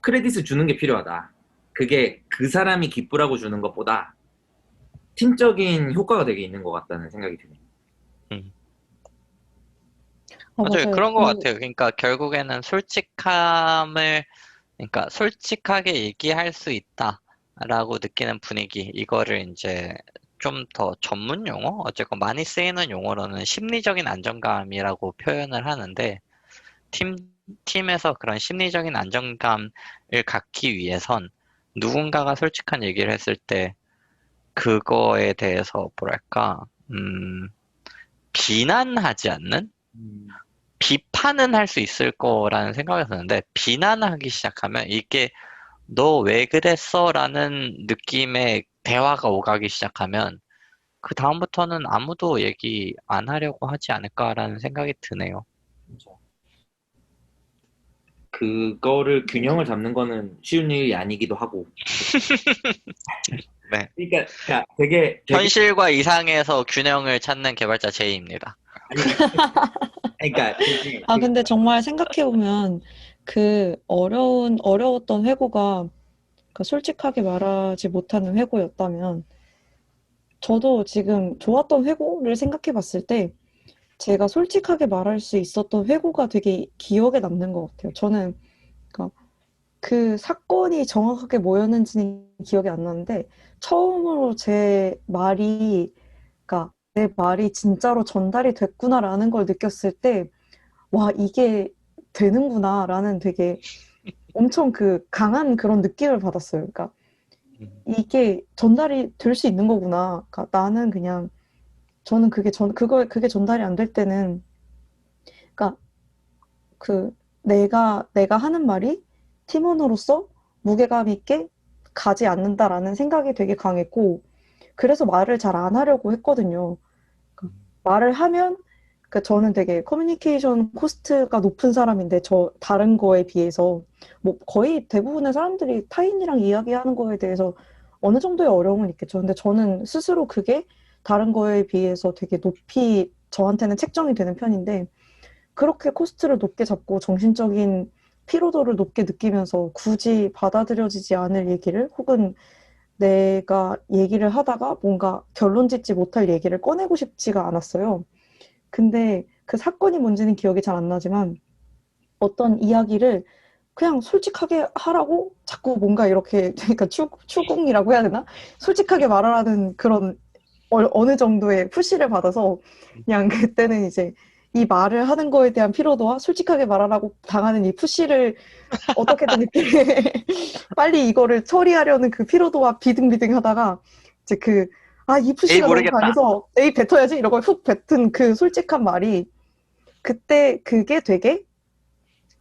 크레딧을 주는 게 필요하다. 그게 그 사람이 기쁘라고 주는 것보다 팀적인 효과가 되게 있는 것 같다는 생각이 드네요. 맞아요. 그런 것 그, 같아요. 그러니까 결국에는 솔직함을, 그러니까 솔직하게 얘기할 수 있다라고 느끼는 분위기, 이거를 이제 좀 더 전문 용어? 어쨌건 많이 쓰이는 용어로는 심리적인 안정감이라고 표현을 하는데, 팀, 팀에서 그런 심리적인 안정감을 갖기 위해선 누군가가 솔직한 얘기를 했을 때, 그거에 대해서 뭐랄까, 비난하지 않는? 비판은 할 수 있을 거라는 생각이 드는데, 비난하기 시작하면 이게 너 왜 그랬어? 라는 느낌의 대화가 오가기 시작하면 그 다음부터는 아무도 얘기 안 하려고 하지 않을까라는 생각이 드네요. 그거를 균형을 잡는 거는 쉬운 일이 아니기도 하고. 네. 그러니까 되게 현실과 이상에서 균형을 찾는 개발자 J입니다. 그러니까 되게 아, 근데 정말 생각해보면 어려웠던 회고가 그 솔직하게 말하지 못하는 회고였다면 저도 지금 좋았던 회고를 생각해 봤을 때 제가 솔직하게 말할 수 있었던 회고가 되게 기억에 남는 것 같아요. 저는 그러니까 그 사건이 정확하게 뭐였는지는 기억이 안 나는데 처음으로 제 말이 그러니까 내 말이 진짜로 전달이 됐구나라는 걸 느꼈을 때 와, 이게 되는구나라는 되게 엄청 그 강한 그런 느낌을 받았어요. 그러니까 이게 전달이 될 수 있는 거구나. 그러니까 나는 그냥 저는 그게 전달이 안 될 때는 그러니까 그 내가 하는 말이 팀원으로서 무게감 있게 가지 않는다라는 생각이 되게 강했고 그래서 말을 잘 안 하려고 했거든요. 그러니까 말을 하면 저는 되게 커뮤니케이션 코스트가 높은 사람인데 다른 거에 비해서 뭐 거의 대부분의 사람들이 타인이랑 이야기하는 거에 대해서 어느 정도의 어려움은 있겠죠. 근데 저는 스스로 그게 다른 거에 비해서 되게 높이 저한테는 책정이 되는 편인데 그렇게 코스트를 높게 잡고 정신적인 피로도를 높게 느끼면서 굳이 받아들여지지 않을 얘기를 혹은 내가 얘기를 하다가 뭔가 결론 짓지 못할 얘기를 꺼내고 싶지가 않았어요. 근데 그 사건이 뭔지는 기억이 잘 안 나지만 어떤 이야기를 그냥 솔직하게 하라고 자꾸 뭔가 이렇게 그러니까 추궁이라고 해야 되나? 솔직하게 말하라는 그런 어느 정도의 푸시를 받아서 그냥 그때는 이제 이 말을 하는 거에 대한 피로도와 솔직하게 말하라고 당하는 이 푸시를 어떻게든 이렇게 빨리 이거를 처리하려는 그 피로도와 비등비등 하다가 이제 이 에이, 푸시가 너무 모르겠다. 강해서 에이 뱉어야지 이러고 훅 뱉은 그 솔직한 말이 그때 그게 되게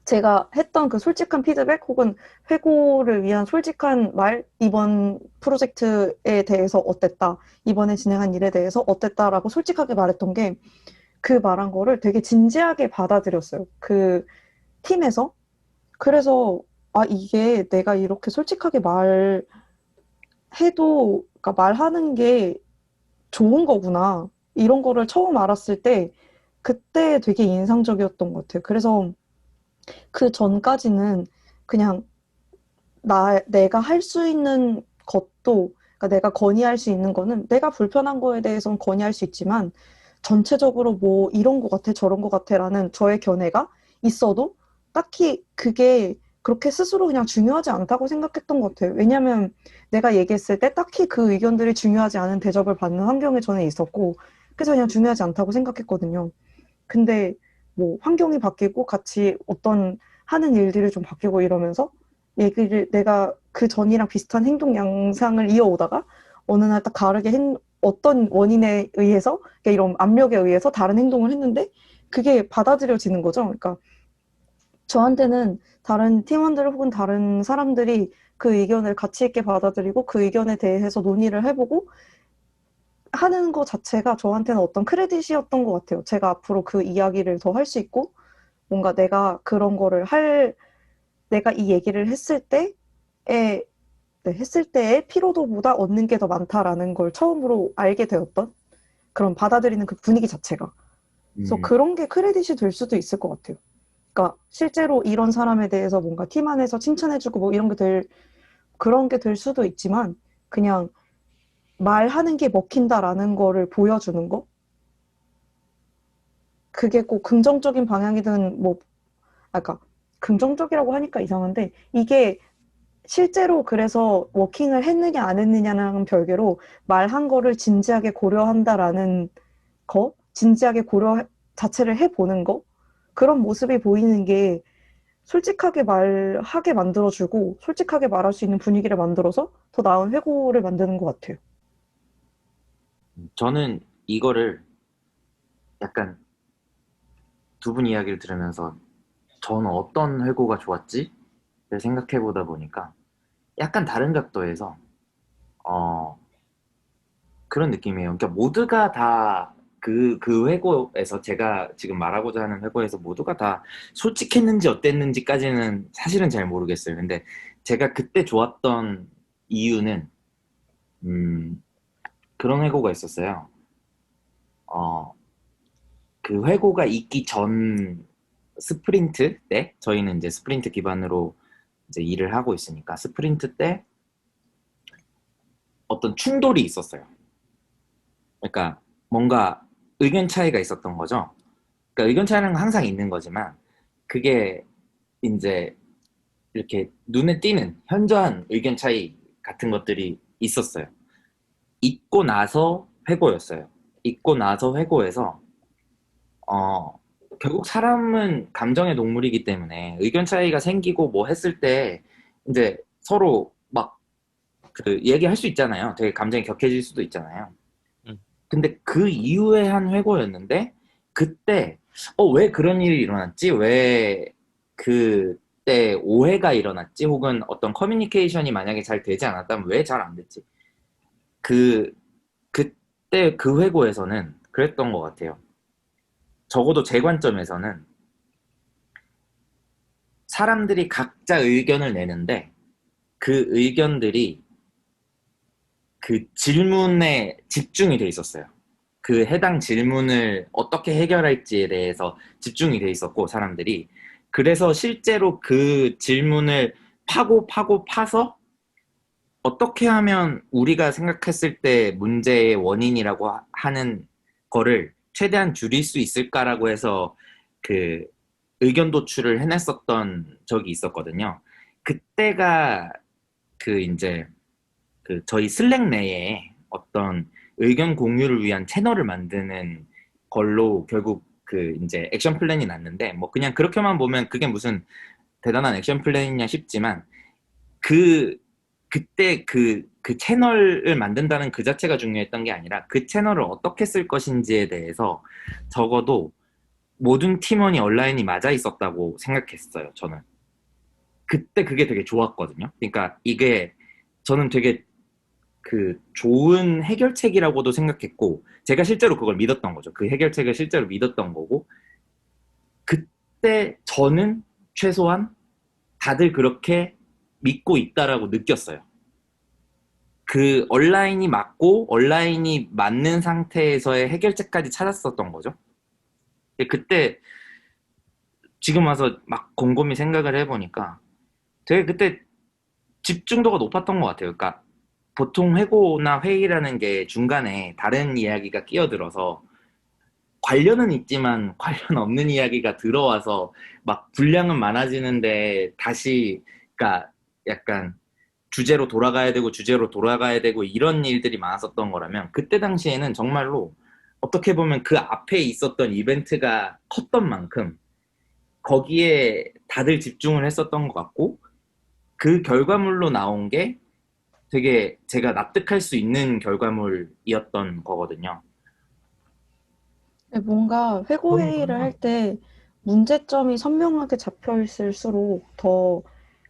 제가 했던 그 솔직한 피드백 혹은 회고를 위한 솔직한 말, 이번 프로젝트에 대해서 어땠다, 이번에 진행한 일에 대해서 어땠다라고 솔직하게 말했던 게 그 말한 거를 되게 진지하게 받아들였어요. 그 팀에서. 그래서 이게 내가 이렇게 솔직하게 그러니까 말하는 게 좋은 거구나. 이런 거를 처음 알았을 때 그때 되게 인상적이었던 것 같아요. 그래서 그 전까지는 그냥 내가 할 수 있는 것도, 그러니까 내가 건의할 수 있는 거는 내가 불편한 거에 대해서는 건의할 수 있지만 전체적으로 뭐 이런 거 같아, 저런 거 같아라는 저의 견해가 있어도 딱히 그게 그렇게 스스로 그냥 중요하지 않다고 생각했던 것 같아요. 왜냐면 내가 얘기했을 때 딱히 그 의견들이 중요하지 않은 대접을 받는 환경에 저는 있었고, 그래서 그냥 중요하지 않다고 생각했거든요. 근데 뭐 환경이 바뀌고 같이 어떤 하는 일들이 좀 바뀌고 이러면서 내가 그 전이랑 비슷한 행동 양상을 이어오다가 어느 날 딱 다르게 어떤 원인에 의해서 그러니까 이런 압력에 의해서 다른 행동을 했는데 그게 받아들여지는 거죠. 그러니까 저한테는 다른 팀원들 혹은 다른 사람들이 그 의견을 가치 있게 받아들이고 그 의견에 대해서 논의를 해보고 하는 것 자체가 저한테는 어떤 크레딧이었던 것 같아요. 제가 앞으로 그 이야기를 더 할 수 있고 뭔가 내가 그런 거를 내가 이 얘기를 했을 때의 피로도보다 얻는 게 더 많다라는 걸 처음으로 알게 되었던 그런 받아들이는 그 분위기 자체가. 그래서 그런 게 크레딧이 될 수도 있을 것 같아요. 그러니까 실제로 이런 사람에 대해서 뭔가 팀 안에서 칭찬해주고 뭐 그런 게 될 수도 있지만 그냥 말하는 게 먹힌다라는 거를 보여주는 거? 그게 꼭 긍정적인 방향이든 뭐, 아까 긍정적이라고 하니까 이상한데 이게 실제로 그래서 워킹을 했느냐 안 했느냐랑 별개로 말한 거를 진지하게 고려한다라는 거, 진지하게 고려 자체를 해보는 거, 그런 모습이 보이는 게 솔직하게 말하게 만들어주고 솔직하게 말할 수 있는 분위기를 만들어서 더 나은 회고를 만드는 것 같아요. 저는 이거를 약간 두 분 이야기를 들으면서 저는 어떤 회고가 좋았지? 를 생각해 보다 보니까 약간 다른 각도에서 그런 느낌이에요. 그러니까 모두가 다 그 회고에서 제가 지금 말하고자 하는 회고에서 모두가 다 솔직했는지 어땠는지까지는 사실은 잘 모르겠어요. 근데 제가 그때 좋았던 이유는 그런 회고가 있었어요. 그 회고가 있기 전 스프린트 때 저희는 이제 스프린트 기반으로 이제 일을 하고 있으니까 스프린트 때 어떤 충돌이 있었어요. 그러니까 뭔가 의견 차이가 있었던 거죠. 그러니까 의견 차이는 항상 있는 거지만 그게 이제 이렇게 눈에 띄는 현저한 의견 차이 같은 것들이 있었어요. 있고 나서 회고였어요. 있고 나서 회고에서 결국 사람은 감정의 동물이기 때문에 의견 차이가 생기고 뭐 했을 때 이제 서로 막 그 얘기할 수 있잖아요. 되게 감정이 격해질 수도 있잖아요. 근데 그 이후에 한 회고였는데 그때 왜 그런 일이 일어났지? 왜 그때 오해가 일어났지? 혹은 어떤 커뮤니케이션이 만약에 잘 되지 않았다면 왜 잘 안 됐지? 그 그때 그 회고에서는 그랬던 것 같아요. 적어도 제 관점에서는 사람들이 각자 의견을 내는데 그 의견들이 그 질문에 집중이 돼 있었어요. 그 해당 질문을 어떻게 해결할지에 대해서 집중이 돼 있었고 사람들이 그래서 실제로 그 질문을 파서 어떻게 하면 우리가 생각했을 때 문제의 원인이라고 하는 거를 최대한 줄일 수 있을까라고 해서 그 의견 도출을 해냈었던 적이 있었거든요. 그때가 그 이제 그 저희 슬랙 내에 어떤 의견 공유를 위한 채널을 만드는 걸로 결국 그 이제 액션 플랜이 났는데 뭐 그냥 그렇게만 보면 그게 무슨 대단한 액션 플랜이냐 싶지만 그때 그 채널을 만든다는 그 자체가 중요했던 게 아니라 그 채널을 어떻게 쓸 것인지에 대해서 적어도 모든 팀원이 온라인이 맞아 있었다고 생각했어요, 저는. 그때 그게 되게 좋았거든요. 그러니까 이게 저는 되게 그 좋은 해결책이라고도 생각했고 제가 실제로 그걸 믿었던 거죠. 그 해결책을 실제로 믿었던 거고 그때 저는 최소한 다들 그렇게 믿고 있다라고 느꼈어요. 그 온라인이 맞고 온라인이 맞는 상태에서의 해결책까지 찾았었던 거죠. 그때 지금 와서 막 곰곰이 생각을 해보니까 되게 그때 집중도가 높았던 것 같아요. 그러니까 보통 회고나 회의라는 게 중간에 다른 이야기가 끼어들어서 관련은 있지만 관련 없는 이야기가 들어와서 막 분량은 많아지는데 다시 그러니까 약간 주제로 돌아가야 되고 이런 일들이 많았었던 거라면 그때 당시에는 정말로 어떻게 보면 그 앞에 있었던 이벤트가 컸던 만큼 거기에 다들 집중을 했었던 것 같고 그 결과물로 나온 게 되게 제가 납득할 수 있는 결과물이었던 거거든요. 뭔가 회고 회의를 할 때 문제점이 선명하게 잡혀 있을수록 더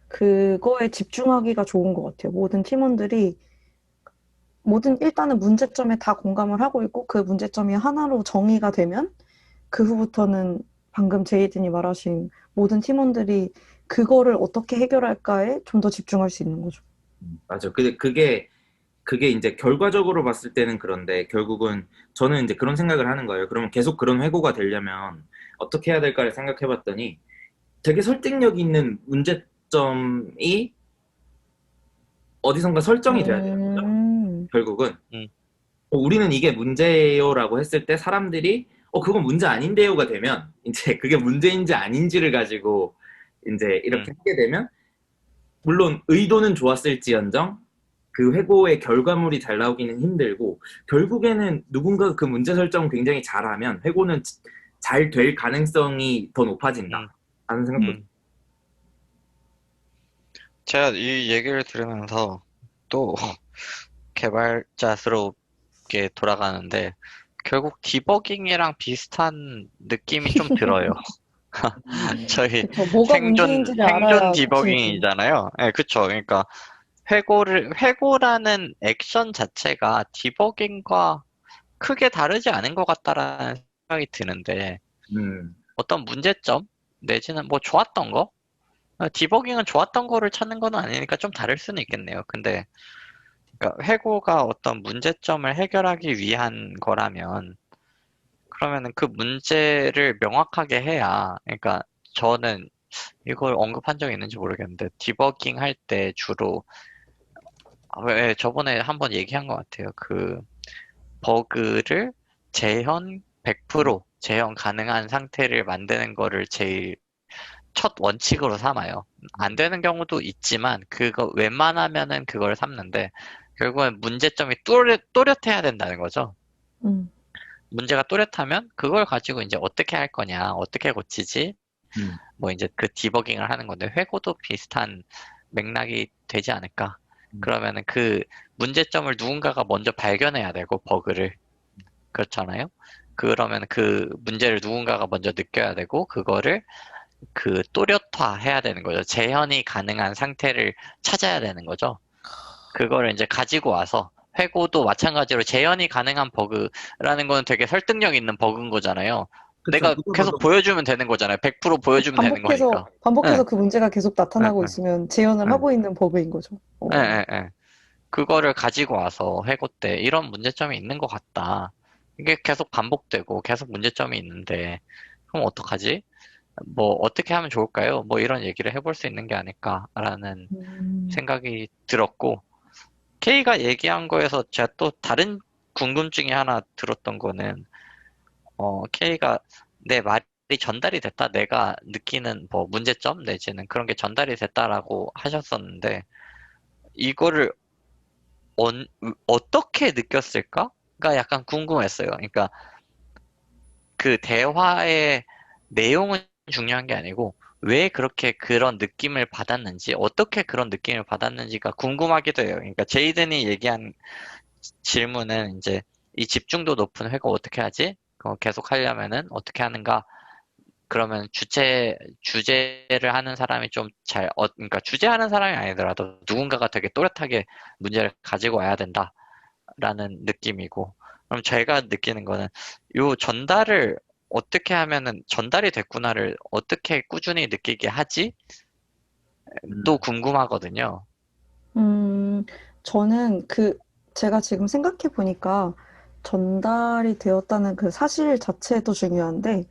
그거에 집중하기가 좋은 것 같아요. 모든 팀원들이 일단은 문제점에 다 공감을 하고 있고 그 문제점이 하나로 정의가 되면 그 후부터는 방금 제이든이 말하신 모든 팀원들이 그거를 어떻게 해결할까에 좀 더 집중할 수 있는 거죠. 맞아. 그게 이제 결과적으로 봤을 때는 그런데 결국은 저는 이제 그런 생각을 하는 거예요. 그러면 계속 그런 회고가 되려면 어떻게 해야 될까를 생각해 봤더니 되게 설득력 있는 문제점이 어디선가 설정이 돼야 되는 거죠. 결국은. 음. 우리는 이게 문제예요라고 했을 때 사람들이 그건 문제 아닌데요가 되면 이제 그게 문제인지 아닌지를 가지고 이제 이렇게 하게 되면 물론 의도는 좋았을지언정 그 회고의 결과물이 잘 나오기는 힘들고 결국에는 누군가 그 문제 설정 굉장히 잘하면 회고는 잘 될 가능성이 더 높아진다 라는 생각도 제가 이 얘기를 들으면서 또 개발자스럽게 돌아가는데 결국 디버깅이랑 비슷한 느낌이 좀 들어요. 저희 그쵸. 뭐가 문제인지를 알아야 생존 고치니까. 디버깅이잖아요. 네, 그쵸. 그러니까 회고라는 액션 자체가 디버깅과 크게 다르지 않은 것 같다라는 생각이 드는데 어떤 문제점 내지는 뭐 좋았던 거 디버깅은 좋았던 거를 찾는 건 아니니까 좀 다를 수는 있겠네요. 근데 그러니까 회고가 어떤 문제점을 해결하기 위한 거라면 그러면은 그 문제를 명확하게 해야 그러니까 저는 이걸 언급한 적이 있는지 모르겠는데 디버깅 할 때 주로 왜 저번에 한번 얘기한 것 같아요. 그 버그를 재현 100% 재현 가능한 상태를 만드는 거를 제일 첫 원칙으로 삼아요. 안 되는 경우도 있지만 그거 웬만하면은 그걸 삼는데 결국엔 문제점이 또렷해야 된다는 거죠. 음. 문제가 또렷하면 그걸 가지고 이제 어떻게 할 거냐, 어떻게 고치지, 뭐 이제 그 디버깅을 하는 건데 회고도 비슷한 맥락이 되지 않을까. 그러면은 그 문제점을 누군가가 먼저 발견해야 되고 버그를 그렇잖아요. 그러면 그 문제를 누군가가 먼저 느껴야 되고 그거를 그 또렷화해야 되는 거죠. 재현이 가능한 상태를 찾아야 되는 거죠. 그거를 이제 가지고 와서 회고도 마찬가지로 재현이 가능한 버그라는 거는 되게 설득력 있는 버그인 거잖아요. 그쵸. 내가 계속 보여주면 되는 거잖아요. 100% 보여주면 되는 거니까. 반복해서 네, 그 문제가 계속 나타나고 네, 있으면 재현을 네, 하고 있는 버그인 거죠. 네, 네, 네. 그거를 가지고 와서 회고 때 이런 문제점이 있는 것 같다. 이게 계속 반복되고 계속 문제점이 있는데 그럼 어떡하지? 뭐 어떻게 하면 좋을까요? 뭐 이런 얘기를 해볼 수 있는 게 아닐까라는 생각이 들었고 K가 얘기한 거에서 제가 또 다른 궁금증이 하나 들었던 거는 K가 내 말이 전달이 됐다. 내가 느끼는 뭐 문제점 내지는 그런 게 전달이 됐다라고 하셨었는데 이거를 어떻게 느꼈을까가 약간 궁금했어요. 그러니까 그 대화의 내용은 중요한 게 아니고 왜 그렇게 그런 느낌을 받았는지 어떻게 그런 느낌을 받았는지가 궁금하기도 해요. 그러니까 제이든이 얘기한 질문은 이제 이 집중도 높은 회고 어떻게 하지? 그거 계속 하려면은 어떻게 하는가? 그러면 주제를 하는 사람이 좀 그러니까 주제하는 사람이 아니더라도 누군가가 되게 또렷하게 문제를 가지고 와야 된다라는 느낌이고, 그럼 제가 느끼는 거는 요 전달을 어떻게 하면은 전달이 됐구나를 어떻게 꾸준히 느끼게 하지? 또 궁금하거든요. 저는 제가 지금 생각해 보니까 전달이 되었다는 그 사실 자체도 중요한데,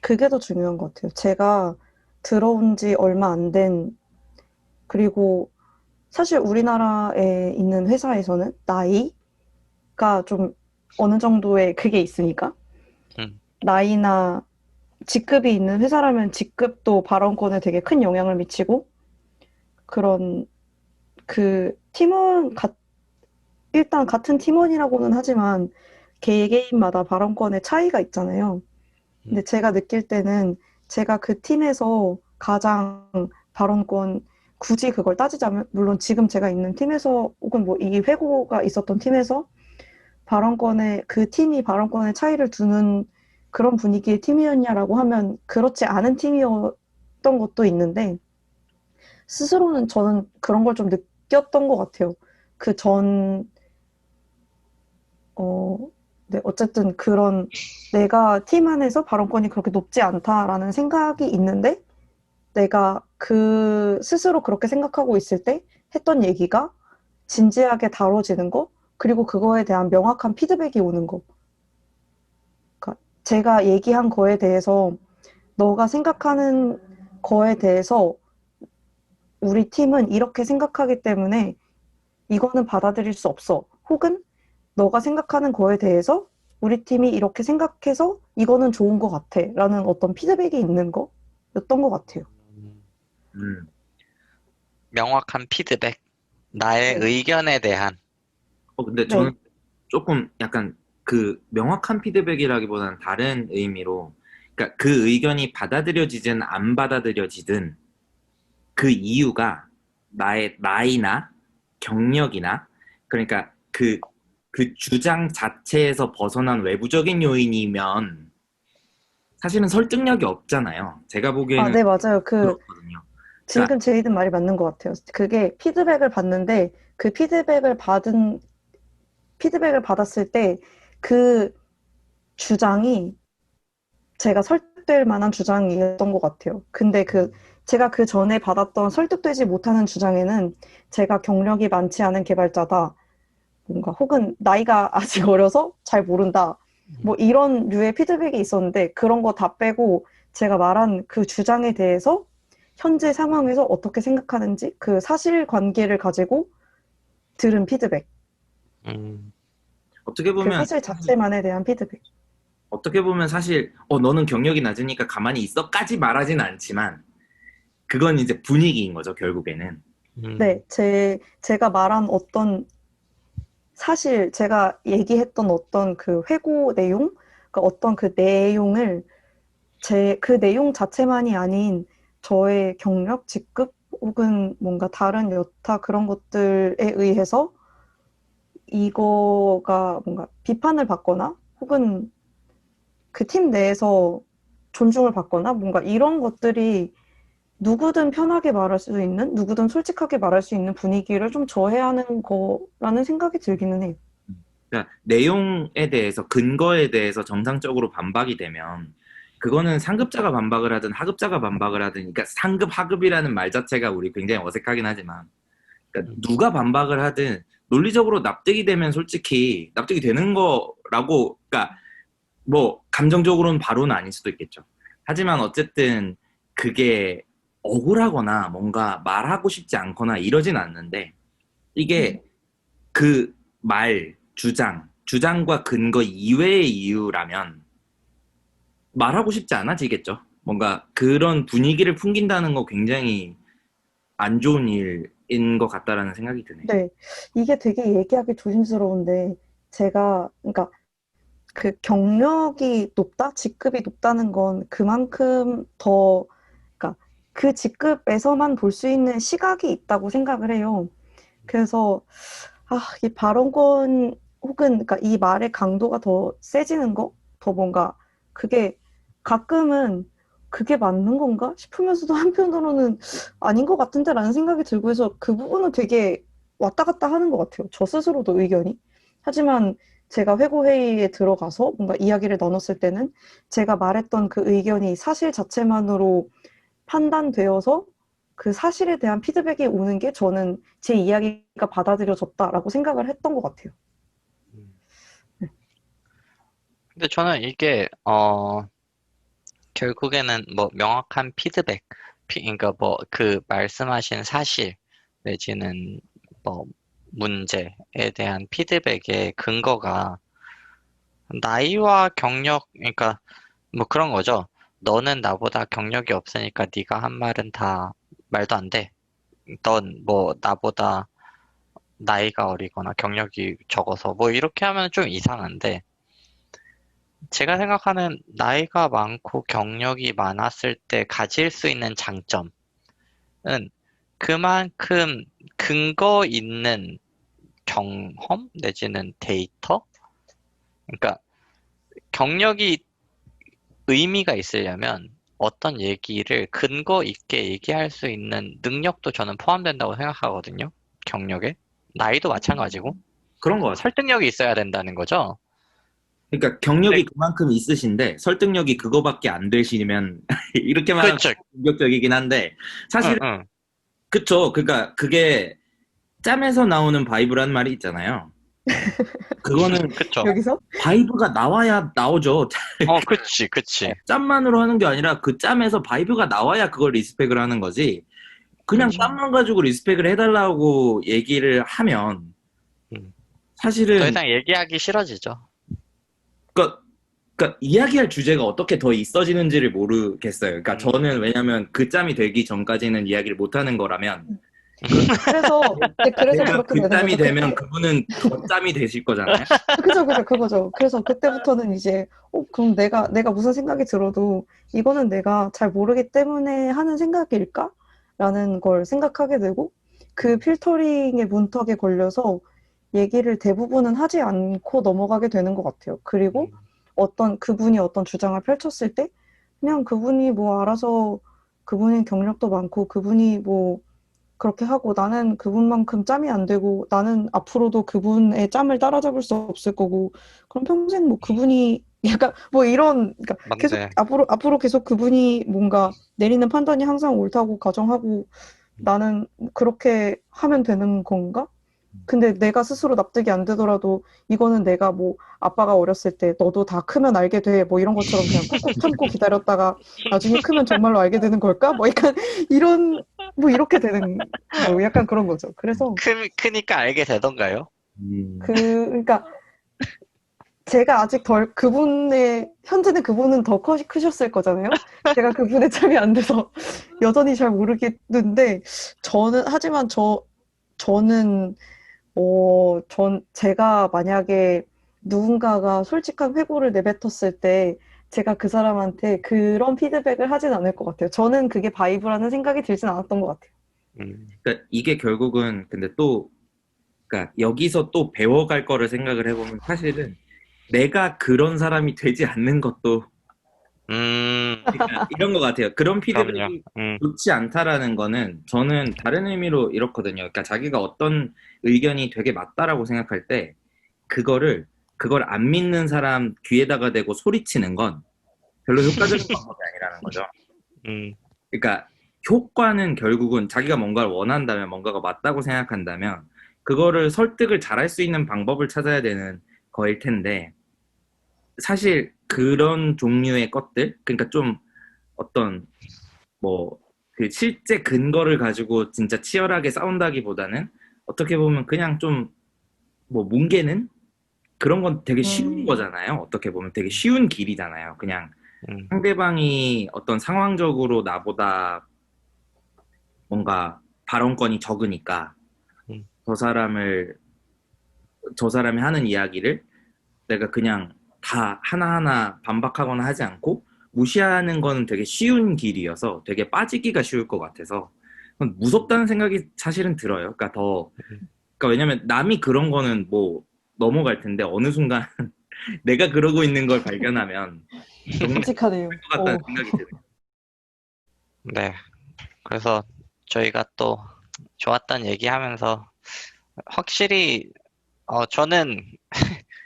그게 더 중요한 것 같아요. 제가 들어온 지 얼마 안 된, 그리고 사실 우리나라에 있는 회사에서는 나이가 좀 어느 정도의 그게 있으니까, 음, 나이나 직급이 있는 회사라면 직급도 발언권에 되게 큰 영향을 미치고, 그런, 그 팀원, 일단 같은 팀원이라고는 하지만 개개인마다 발언권의 차이가 있잖아요. 근데 제가 느낄 때는 제가 그 팀에서 가장 발언권, 굳이 그걸 따지자면, 물론 지금 제가 있는 팀에서, 혹은 뭐 이 회고가 있었던 팀에서 그 팀이 발언권의 차이를 두는 그런 분위기의 팀이었냐라고 하면 그렇지 않은 팀이었던 것도 있는데, 스스로는 저는 그런 걸 좀 느꼈던 것 같아요. 네, 어쨌든 내가 팀 안에서 발언권이 그렇게 높지 않다라는 생각이 있는데, 내가 스스로 그렇게 생각하고 있을 때 했던 얘기가 진지하게 다뤄지는 거, 그리고 그거에 대한 명확한 피드백이 오는 거. 그러니까 제가 얘기한 거에 대해서 너가 생각하는 거에 대해서 우리 팀은 이렇게 생각하기 때문에 이거는 받아들일 수 없어. 혹은 너가 생각하는 거에 대해서 우리 팀이 이렇게 생각해서 이거는 좋은 것 같아 라는 어떤 피드백이 있는 거였던 것 같아요. 음, 명확한 피드백, 나의 네. 의견에 대한. 근데 네. 저는 조금 약간 그 명확한 피드백이라기보다는 다른 의미로, 그러니까 그 의견이 받아들여지든 안 받아들여지든 그 이유가 나의 나이나 경력이나, 그러니까 그 주장 자체에서 벗어난 외부적인 요인이면 사실은 설득력이 없잖아요. 제가 보기에는 네, 맞아요. 그렇거든요. 그러니까 지금 제이든 말이 맞는 것 같아요. 그게 피드백을 받는데 그 피드백을 받았을 때 그 주장이 제가 설득될 만한 주장이었던 것 같아요. 근데 제가 그 전에 받았던 설득되지 못하는 주장에는 제가 경력이 많지 않은 개발자다. 뭔가 혹은 나이가 아직 어려서 잘 모른다. 뭐 이런 류의 피드백이 있었는데 그런 거 다 빼고 제가 말한 그 주장에 대해서 현재 상황에서 어떻게 생각하는지 그 사실관계를 가지고 들은 피드백. 음, 어떻게 그 보면 사실 자체만에 대한 피드백. 사실 너는 경력이 낮으니까 가만히 있어까지 말하진 않지만 그건 이제 분위기인 거죠, 결국에는. 네, 제가 말한 어떤 사실 제가 얘기했던 어떤 그 회고 내용, 그러니까 어떤 그 내용을 그 내용 자체만이 아닌 저의 경력, 직급 혹은 뭔가 다른 여타 그런 것들에 의해서 이거가 뭔가 비판을 받거나 혹은 그 팀 내에서 존중을 받거나 뭔가 이런 것들이 누구든 편하게 말할 수 있는, 누구든 솔직하게 말할 수 있는 분위기를 좀 저해하는 거라는 생각이 들기는 해요. 그러니까 내용에 대해서, 근거에 대해서 정상적으로 반박이 되면 그거는 상급자가 반박을 하든 하급자가 반박을 하든, 그러니까 상급 하급이라는 말 자체가 우리 굉장히 어색하긴 하지만, 그러니까 누가 반박을 하든 논리적으로 납득이 되면 솔직히 납득이 되는 거라고, 그러니까 뭐 감정적으로는 바로는 아닐 수도 있겠죠. 하지만 어쨌든 그게 억울하거나 뭔가 말하고 싶지 않거나 이러진 않는데, 이게 그 주장과 근거 이외의 이유라면 말하고 싶지 않아지겠죠. 뭔가 그런 분위기를 풍긴다는 거 굉장히 안 좋은 일인 것 같다라는 생각이 드네요. 네, 이게 되게 얘기하기 조심스러운데 그러니까 그 경력이 높다, 직급이 높다는 건 그만큼 그러니까 그 직급에서만 볼 수 있는 시각이 있다고 생각을 해요. 그래서 이 발언권 혹은 그러니까 이 말의 강도가 더 세지는 거, 더 뭔가 그게 가끔은 그게 맞는 건가 싶으면서도 한편으로는 아닌 것 같은데라는 생각이 들고 해서 그 부분은 되게 왔다 갔다 하는 것 같아요. 저 스스로도 의견이. 하지만 제가 회고회의에 들어가서 뭔가 이야기를 나눴을 때는 제가 말했던 그 의견이 사실 자체만으로 판단되어서 그 사실에 대한 피드백이 오는 게 저는 제 이야기가 받아들여졌다라고 생각을 했던 것 같아요. 근데 저는 이게, 결국에는 뭐 명확한 피드백, 그러니까 뭐 그 말씀하신 사실, 내지는 뭐 문제에 대한 피드백의 근거가 나이와 경력, 그러니까 뭐 그런 거죠. 너는 나보다 경력이 없으니까 네가 한 말은 다 말도 안 돼. 넌 뭐 나보다 나이가 어리거나 경력이 적어서 뭐 이렇게 하면 좀 이상한데, 제가 생각하는 나이가 많고 경력이 많았을 때 가질 수 있는 장점은 그만큼 근거 있는 경험 내지는 데이터? 그러니까 경력이 의미가 있으려면 어떤 얘기를 근거 있게 얘기할 수 있는 능력도 저는 포함된다고 생각하거든요. 경력에. 나이도 마찬가지고. 그런 것 같아요. 설득력이 있어야 된다는 거죠. 그러니까 경력이 그만큼 있으신데 설득력이 그거밖에 안 되시면 이렇게 말하면 그렇죠. 공격적이긴 한데 사실은 응. 그쵸. 그러니까 그게 짬에서 나오는 바이브라는 말이 있잖아요. 그거는 그쵸. 여기서? 바이브가 나와야 나오죠. 그치. 짬만으로 하는 게 아니라 그 짬에서 바이브가 나와야 그걸 리스펙을 하는 거지. 그냥 그쵸. 짬만 가지고 리스펙을 해달라고 얘기를 하면 음. 사실은 더 이상 얘기하기 싫어지죠. 그러니까, 그러니까 이야기할 주제가 어떻게 더 있어지는지를 모르겠어요. 그러니까 저는 왜냐면 그 짬이 되기 전까지는 이야기를 못 하는 거라면 그래서 내가 그렇게 그 되는 짬이 거죠. 되면 그분은 더 짬이 되실 거잖아요. 그죠, 그죠, 그거죠. 그래서 그때부터는 이제, 그럼 내가 무슨 생각이 들어도 이거는 내가 잘 모르기 때문에 하는 생각일까? 라는 걸 생각하게 되고, 그 필터링의 문턱에 걸려서 얘기를 대부분은 하지 않고 넘어가게 되는 것 같아요. 그리고 그분이 어떤 주장을 펼쳤을 때, 그냥 그분이 뭐 알아서 그분이 경력도 많고, 그분이 뭐 그렇게 하고 나는 그분만큼 짬이 안 되고 나는 앞으로도 그분의 짬을 따라잡을 수 없을 거고 그럼 평생 뭐 그분이 약간 뭐 이런 그러니까 계속 맞네. 앞으로 계속 그분이 뭔가 내리는 판단이 항상 옳다고 가정하고 나는 그렇게 하면 되는 건가? 근데 내가 스스로 납득이 안 되더라도 이거는 내가 뭐 아빠가 어렸을 때 너도 다 크면 알게 돼 뭐 이런 것처럼 그냥 꾹꾹 참고 기다렸다가 나중에 크면 정말로 알게 되는 걸까? 뭐 약간 이런 뭐 이렇게 되는 뭐 약간 그런 거죠. 그래서 크니까 알게 되던가요? 그러니까 제가 아직 덜 현재는 그분은 더 크셨을 거잖아요. 제가 그분의 짬이 안 돼서 여전히 잘 모르겠는데 하지만 저는 제가 만약에 누군가가 솔직한 회고를 내뱉었을 때 제가 그 사람한테 그런 피드백을 하진 않을 것 같아요. 저는 그게 바이브라는 생각이 들진 않았던 것 같아요. 그러니까 이게 결국은 근데 또 그러니까 여기서 또 배워갈 거를 생각을 해보면 사실은 내가 그런 사람이 되지 않는 것도 그러니까 이런 것 같아요. 그런 그럼요. 피드백이 좋지 않다라는 거는 저는 다른 의미로 이렇거든요. 그러니까 자기가 어떤 의견이 되게 맞다라고 생각할 때 그걸 안 믿는 사람 귀에다가 대고 소리치는 건 별로 효과적인 방법이 아니라는 거죠. 그러니까 효과는 결국은 자기가 뭔가를 원한다면 뭔가가 맞다고 생각한다면 그거를 설득을 잘할 수 있는 방법을 찾아야 되는 거일 텐데 사실 그런 종류의 것들 그러니까 좀 어떤 뭐 그 실제 근거를 가지고 진짜 치열하게 싸운다기보다는 어떻게 보면 그냥 좀 뭐 뭉개는 그런 건 되게 쉬운 거잖아요. 어떻게 보면 되게 쉬운 길이잖아요. 그냥 상대방이 어떤 상황적으로 나보다 뭔가 발언권이 적으니까 저 사람이 하는 이야기를 내가 그냥 다 하나하나 반박하거나 하지 않고 무시하는 거는 되게 쉬운 길이어서 되게 빠지기가 쉬울 것 같아서 무섭다는 생각이 사실은 들어요. 그러니까 왜냐면 남이 그런 거는 뭐 넘어갈 텐데 어느 순간 내가 그러고 있는 걸 발견하면 정말 끔찍하네요. 것 같다는 생각이 드네요. 네. 그래서 저희가 또 좋았던 얘기하면서 확실히 저는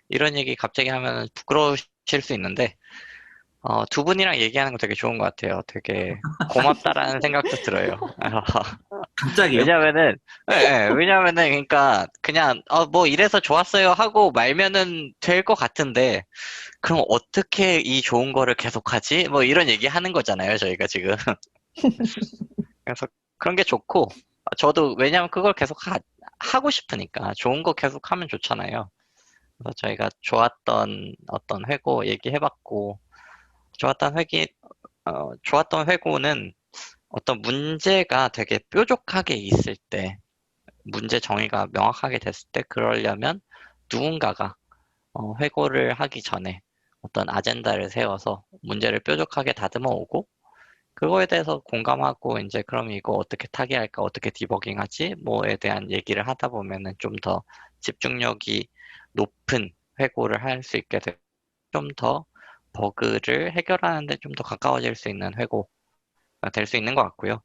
이런 얘기 갑자기 하면 부끄러우실 수 있는데 두 분이랑 얘기하는 거 되게 좋은 것 같아요. 되게 고맙다라는 생각도 들어요. 갑자기요? 왜냐면은 그러니까 그냥 뭐 이래서 좋았어요 하고 말면은 될 것 같은데 그럼 어떻게 이 좋은 거를 계속하지? 뭐 이런 얘기 하는 거잖아요, 저희가 지금. 그래서 그런 게 좋고 저도 왜냐면 그걸 계속 하고 싶으니까 좋은 거 계속 하면 좋잖아요. 그래서 저희가 좋았던 어떤 회고 얘기해봤고 좋았던 회고는 어떤 문제가 되게 뾰족하게 있을 때, 문제 정의가 명확하게 됐을 때, 그러려면 누군가가 회고를 하기 전에 어떤 아젠다를 세워서 문제를 뾰족하게 다듬어 오고, 그거에 대해서 공감하고, 이제 그럼 이거 어떻게 타개할까, 어떻게 디버깅하지, 뭐에 대한 얘기를 하다 보면은 좀 더 집중력이 높은 회고를 할 수 있게 되고, 좀 더 버그를 해결하는데 좀 더 가까워질 수 있는 회고가 될 수 있는 것 같고요.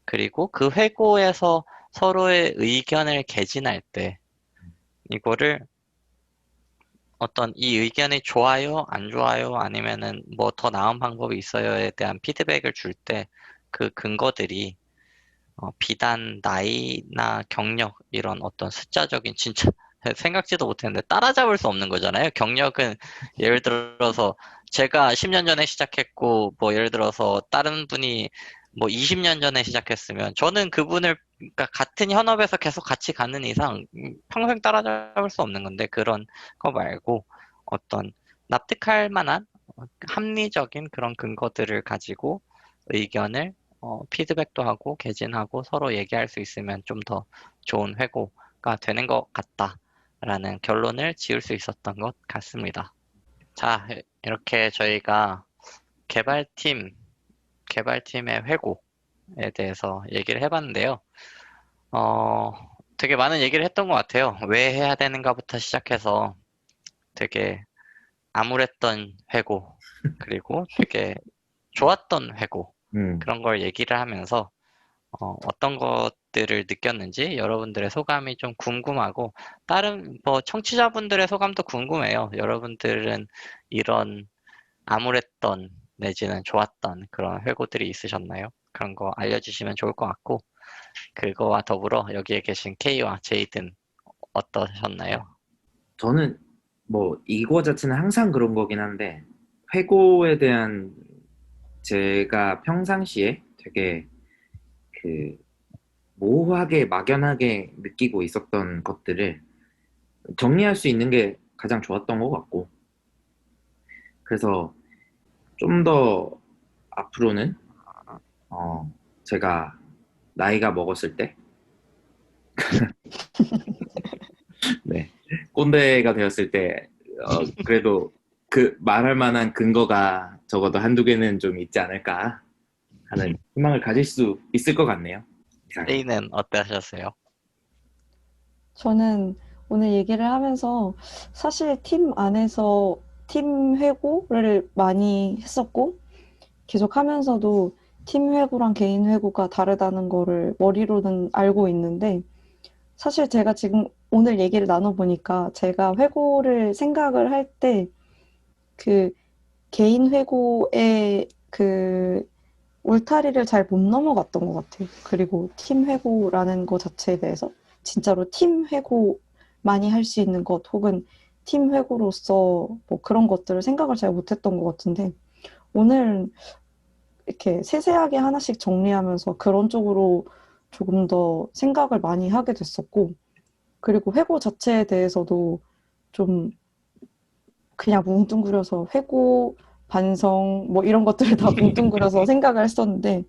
그리고 그 회고에서 서로의 의견을 개진할 때 이거를 어떤 이 의견이 좋아요, 안 좋아요, 아니면은 뭐 더 나은 방법이 있어요에 대한 피드백을 줄 때 그 근거들이 비단 나이나 경력 이런 어떤 숫자적인 진짜 생각지도 못했는데 따라잡을 수 없는 거잖아요. 경력은 예를 들어서 제가 10년 전에 시작했고 뭐 예를 들어서 다른 분이 뭐 20년 전에 시작했으면 저는 그분을 그러니까 같은 현업에서 계속 같이 가는 이상 평생 따라잡을 수 없는 건데 그런 거 말고 어떤 납득할 만한 합리적인 그런 근거들을 가지고 의견을 피드백도 하고 개진하고 서로 얘기할 수 있으면 좀 더 좋은 회고가 되는 것 같다라는 결론을 지을 수 있었던 것 같습니다. 자, 이렇게 저희가 개발팀의 회고에 대해서 얘기를 해봤는데요. 되게 많은 얘기를 했던 것 같아요. 왜 해야 되는가부터 시작해서 되게 암울했던 회고, 그리고 되게 좋았던 회고, 그런 걸 얘기를 하면서 어떤 것들을 느꼈는지 여러분들의 소감이 좀 궁금하고, 다른 청취자분들의 소감도 궁금해요. 여러분들은 이런 암울했던 내지는 좋았던 그런 회고들이 있으셨나요? 그런 거 알려주시면 좋을 것 같고, 그거와 더불어 여기에 계신 K와 제이든 어떠셨나요? 저는 뭐 이거 자체는 항상 그런 거긴 한데 회고에 대한 제가 평상시에 되게 그 모호하게 막연하게 느끼고 있었던 것들을 정리할 수 있는 게 가장 좋았던 것 같고 그래서 좀 더 앞으로는 제가 나이가 먹었을 때 네, 꼰대가 되었을 때 그래도 그 말할 만한 근거가 적어도 한두 개는 좀 있지 않을까 하는 희망을 가질 수 있을 것 같네요. 이상하게. A는 어떠셨어요? 저는 오늘 얘기를 하면서 사실 팀 안에서 팀 회고를 많이 했었고 계속 하면서도 팀 회고랑 개인 회고가 다르다는 거를 머리로는 알고 있는데 사실 제가 지금 오늘 얘기를 나눠보니까 제가 회고를 생각을 할 때 그 개인 회고의 그 울타리를 잘 못 넘어갔던 것 같아요. 그리고 팀 회고라는 것 자체에 대해서 진짜로 팀 회고 많이 할 수 있는 것 혹은 팀 회고로서 뭐 그런 것들을 생각을 잘 못했던 것 같은데 오늘 이렇게 세세하게 하나씩 정리하면서 그런 쪽으로 조금 더 생각을 많이 하게 됐었고 그리고 회고 자체에 대해서도 좀 그냥 뭉뚱그려서 회고, 반성 뭐 이런 것들을 다 뭉뚱그려서 생각을 했었는데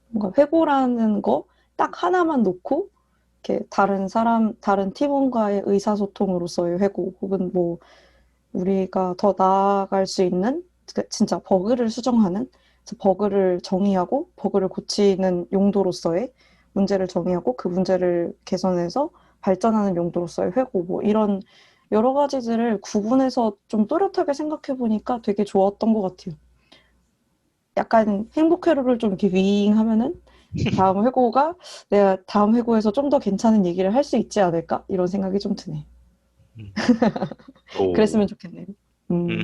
뭔가 회고라는 거 딱 하나만 놓고 이렇게 다른 팀원과의 의사소통으로서의 회고 혹은 뭐 우리가 더 나아갈 수 있는 진짜 버그를 수정하는 버그를 정의하고 버그를 고치는 용도로서의 문제를 정의하고 그 문제를 개선해서 발전하는 용도로서의 회고 뭐 이런 여러 가지들을 구분해서 좀 또렷하게 생각해 보니까 되게 좋았던 것 같아요. 약간 행복회로를 좀 이렇게 윙하면은 다음 회고가 내가 다음 회고에서 좀 더 괜찮은 얘기를 할 수 있지 않을까? 이런 생각이 좀 드네. 오, 그랬으면 좋겠네요. 음,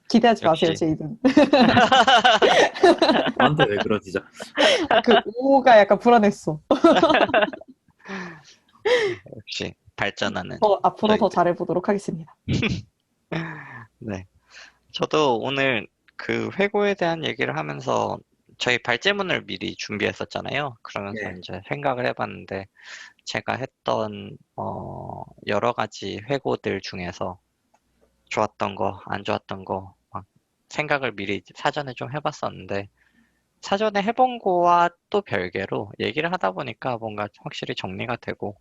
기대하지 마세요, 역시. 제이든. 저한테 왜 그러시죠? 그 오가 약간 불안했어. 역시 발전하는 앞으로 더 저희들. 잘해보도록 하겠습니다. 네. 저도 오늘 그 회고에 대한 얘기를 하면서 저희 발제문을 미리 준비했었잖아요. 그러면서 네. 이제 생각을 해봤는데 제가 했던 여러 가지 회고들 중에서 좋았던 거, 안 좋았던 거 막 생각을 미리 사전에 좀 해봤었는데 사전에 해본 거와 또 별개로 얘기를 하다 보니까 뭔가 확실히 정리가 되고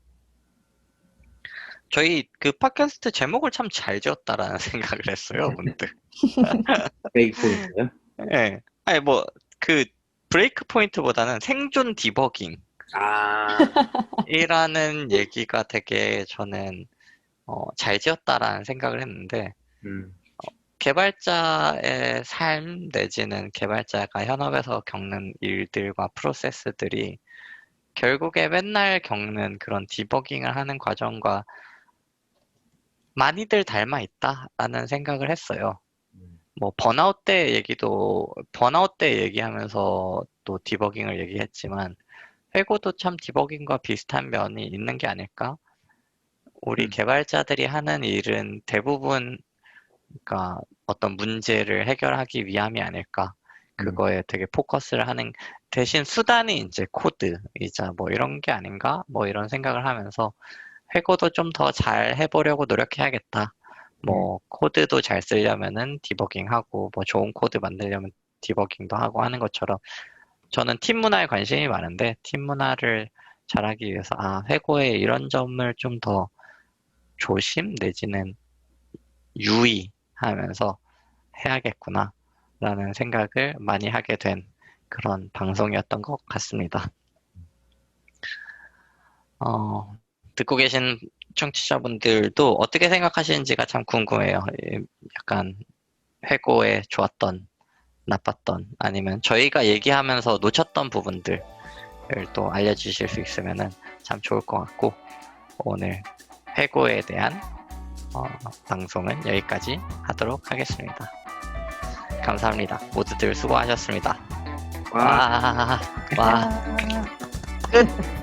저희 그 팟캐스트 제목을 참 잘 지었다라는 생각을 했어요, 문득. 브레이크 포인트요? 예. 아니 뭐 그 브레이크 포인트보다는 생존 디버깅이라는 아, 얘기가 되게 저는 잘 지었다라는 생각을 했는데 음, 개발자의 삶 내지는 개발자가 현업에서 겪는 일들과 프로세스들이 결국에 맨날 겪는 그런 디버깅을 하는 과정과 많이들 닮아 있다라는 생각을 했어요. 뭐 번아웃 때 얘기하면서 또 디버깅을 얘기했지만 회고도 참 디버깅과 비슷한 면이 있는 게 아닐까? 우리 음. 개발자들이 하는 일은 대부분 그러니까 어떤 문제를 해결하기 위함이 아닐까? 그거에 되게 포커스를 하는 대신 수단이 이제 코드이자 뭐 이런 게 아닌가? 뭐 이런 생각을 하면서 회고도 좀 더 잘 해보려고 노력해야겠다. 뭐 코드도 잘 쓰려면은 디버깅하고 뭐 좋은 코드 만들려면 디버깅도 하고 하는 것처럼 저는 팀 문화에 관심이 많은데 팀 문화를 잘하기 위해서 회고에 이런 점을 좀 더 조심 내지는 유의하면서 해야겠구나 라는 생각을 많이 하게 된 그런 방송이었던 것 같습니다. 듣고 계신 청취자분들도 어떻게 생각하시는지가 참 궁금해요. 약간 회고에 좋았던, 나빴던, 아니면 저희가 얘기하면서 놓쳤던 부분들을 또 알려주실 수 있으면 참 좋을 것 같고, 오늘 회고에 대한 방송은 여기까지 하도록 하겠습니다. 감사합니다. 모두들 수고하셨습니다. 와. 끝.